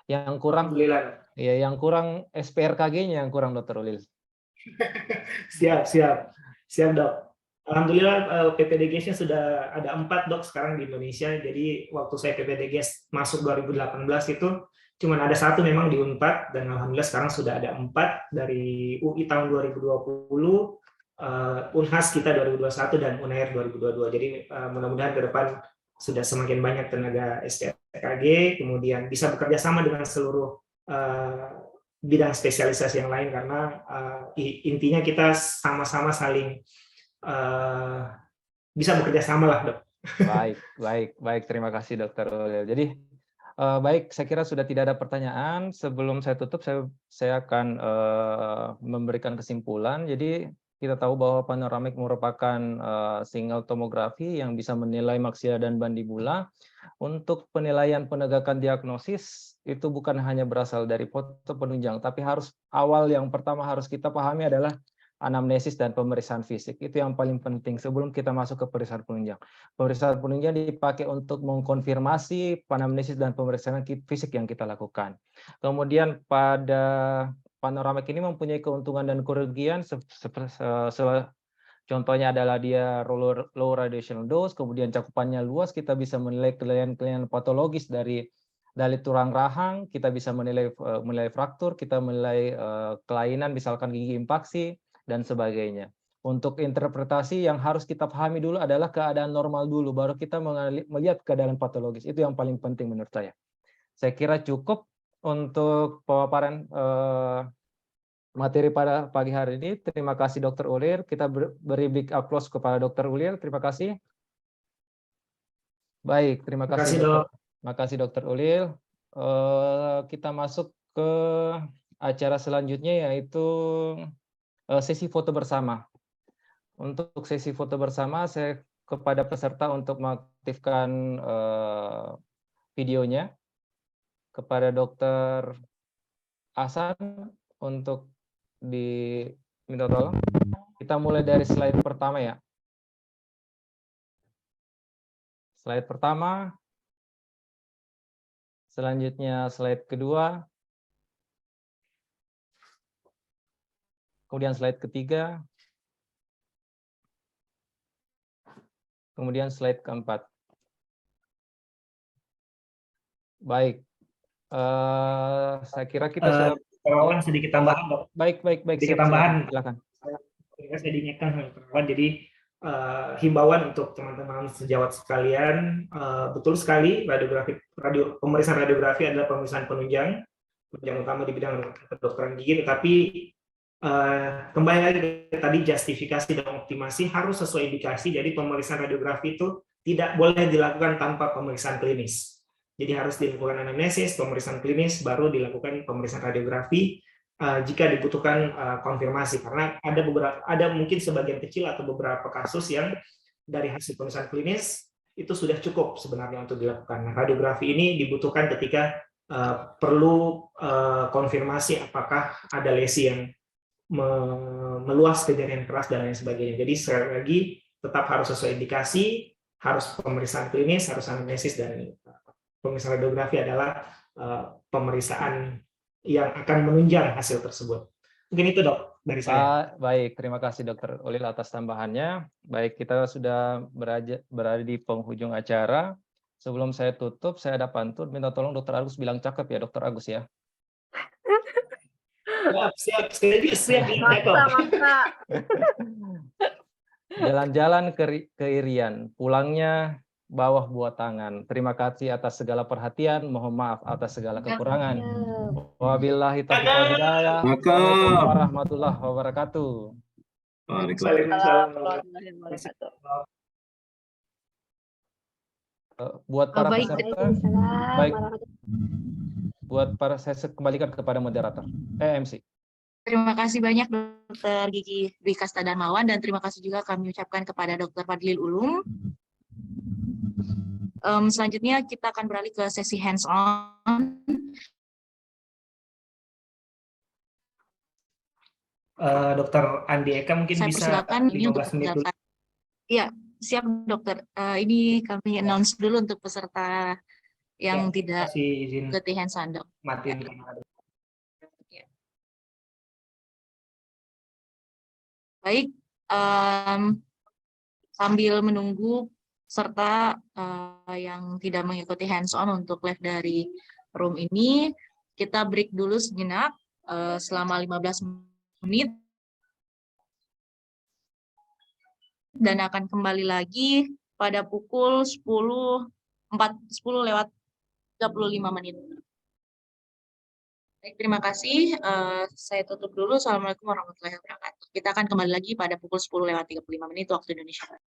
Yang kurang Alhamdulillah. ya yang kurang SPRKG-nya yang kurang Dokter Ulil. Siap Dok. Alhamdulillah PPDGS-nya sudah ada 4 Dok sekarang di Indonesia. Jadi waktu saya PPDGS masuk 2018 itu cuma ada 1 memang di Unpad, dan alhamdulillah sekarang sudah ada 4 dari UI tahun 2020, Unhas kita 2021 dan Unair 2022. Jadi mudah-mudahan ke depan sudah semakin banyak tenaga SPRKG, kemudian bisa bekerja sama dengan seluruh bidang spesialisasi yang lain, karena intinya kita sama-sama saling bisa bekerja sama lah, Dok. Baik. Terima kasih Dokter Ulil. Jadi baik, saya kira sudah tidak ada pertanyaan. Sebelum saya tutup, saya akan memberikan kesimpulan. Jadi kita tahu bahwa panoramik merupakan signal tomografi yang bisa menilai maksila dan bandibula. Untuk penilaian penegakan diagnosis itu bukan hanya berasal dari foto penunjang, tapi yang pertama harus kita pahami adalah anamnesis dan pemeriksaan fisik. Itu yang paling penting sebelum kita masuk ke pemeriksaan penunjang. Pemeriksaan penunjang dipakai untuk mengkonfirmasi anamnesis dan pemeriksaan fisik yang kita lakukan. Kemudian pada panoramik ini mempunyai keuntungan dan kerugian. Contohnya adalah dia low radiation dose, kemudian cakupannya luas, kita bisa menilai kelainan-kelainan patologis dari tulang rahang, kita bisa menilai fraktur, kita menilai kelainan misalkan gigi impaksi, dan sebagainya. Untuk interpretasi yang harus kita pahami dulu adalah keadaan normal dulu, baru kita melihat keadaan patologis. Itu yang paling penting menurut saya. Saya kira cukup untuk pemaparan materi pada pagi hari ini. Terima kasih Dokter Ulil. Kita beri big applause kepada Dokter Ulil. Terima kasih. Baik, terima kasih Dok. Terima kasih Dokter Ulil. Kita masuk ke acara selanjutnya, yaitu sesi foto bersama. Untuk sesi foto bersama, saya kepada peserta untuk mengaktifkan videonya. Kepada Dokter Hasan untuk diminta tolong. Kita mulai dari slide pertama ya. Slide pertama. Selanjutnya slide kedua. Kemudian slide ketiga. Kemudian slide keempat. Baik. Saya kira kita sudah sedikit tambahan, Dok. Baik. Sedikit tambahan. Silakan. Saya diingatkan, jadi himbauan untuk teman-teman sejawat sekalian, betul sekali pemeriksaan radiografi adalah pemeriksaan penunjang utama di bidang kedokteran gigi, tetapi kembali lagi tadi justifikasi dan optimasi harus sesuai indikasi. Jadi pemeriksaan radiografi itu tidak boleh dilakukan tanpa pemeriksaan klinis. Jadi harus dilakukan anamnesis, pemeriksaan klinis, baru dilakukan pemeriksaan radiografi jika dibutuhkan konfirmasi. Karena ada mungkin sebagian kecil atau beberapa kasus yang dari hasil pemeriksaan klinis itu sudah cukup sebenarnya untuk dilakukan. Radiografi ini dibutuhkan ketika perlu konfirmasi apakah ada lesi yang meluas ke jaringan keras dan lain sebagainya. Jadi sekali lagi tetap harus sesuai indikasi, harus pemeriksaan klinis, harus anamnesis, dan pemeriksaan radiografi adalah pemeriksaan yang akan menunjang hasil tersebut. Mungkin itu Dok dari saya. Baik, terima kasih Dokter Ulil atas tambahannya. Baik, kita sudah berada di penghujung acara. Sebelum saya tutup, saya ada pantun. Minta tolong Dokter Agus bilang cakep ya, Dokter Agus ya. Siap. Maksa. Jalan-jalan ke Irian, pulangnya bawah buah tangan. Terima kasih atas segala perhatian, mohon maaf atas segala kekurangan. Wabillahi taufiq wal hidayah. Assalamualaikum warahmatullahi wabarakatuh. Waalaikumsalam. Buat para Baik. peserta, baik. Buat para, saya kembalikan kepada moderator, MC. Terima kasih banyak Dr. Gigi Dwi Kasta Darmawan, dan terima kasih juga kami ucapkan kepada Dr. Fadlil Ulum. Selanjutnya kita akan beralih ke sesi hands-on. Dokter Andi Eka mungkin Saya bisa persilakan ini untuk 15 menit dulu. peserta. Iya, siap dokter. Ini kami announce dulu untuk peserta yang tidak Kasih izin mengikuti hands-on, dok. matiin kamera. Baik, sambil menunggu peserta yang tidak mengikuti hands-on untuk live dari room ini, kita break dulu sejenak selama 15 menit dan akan kembali lagi pada pukul 10:35. Baik, terima kasih. Saya tutup dulu. Assalamualaikum warahmatullahi wabarakatuh. Kita akan kembali lagi pada pukul 10:35 waktu Indonesia Barat.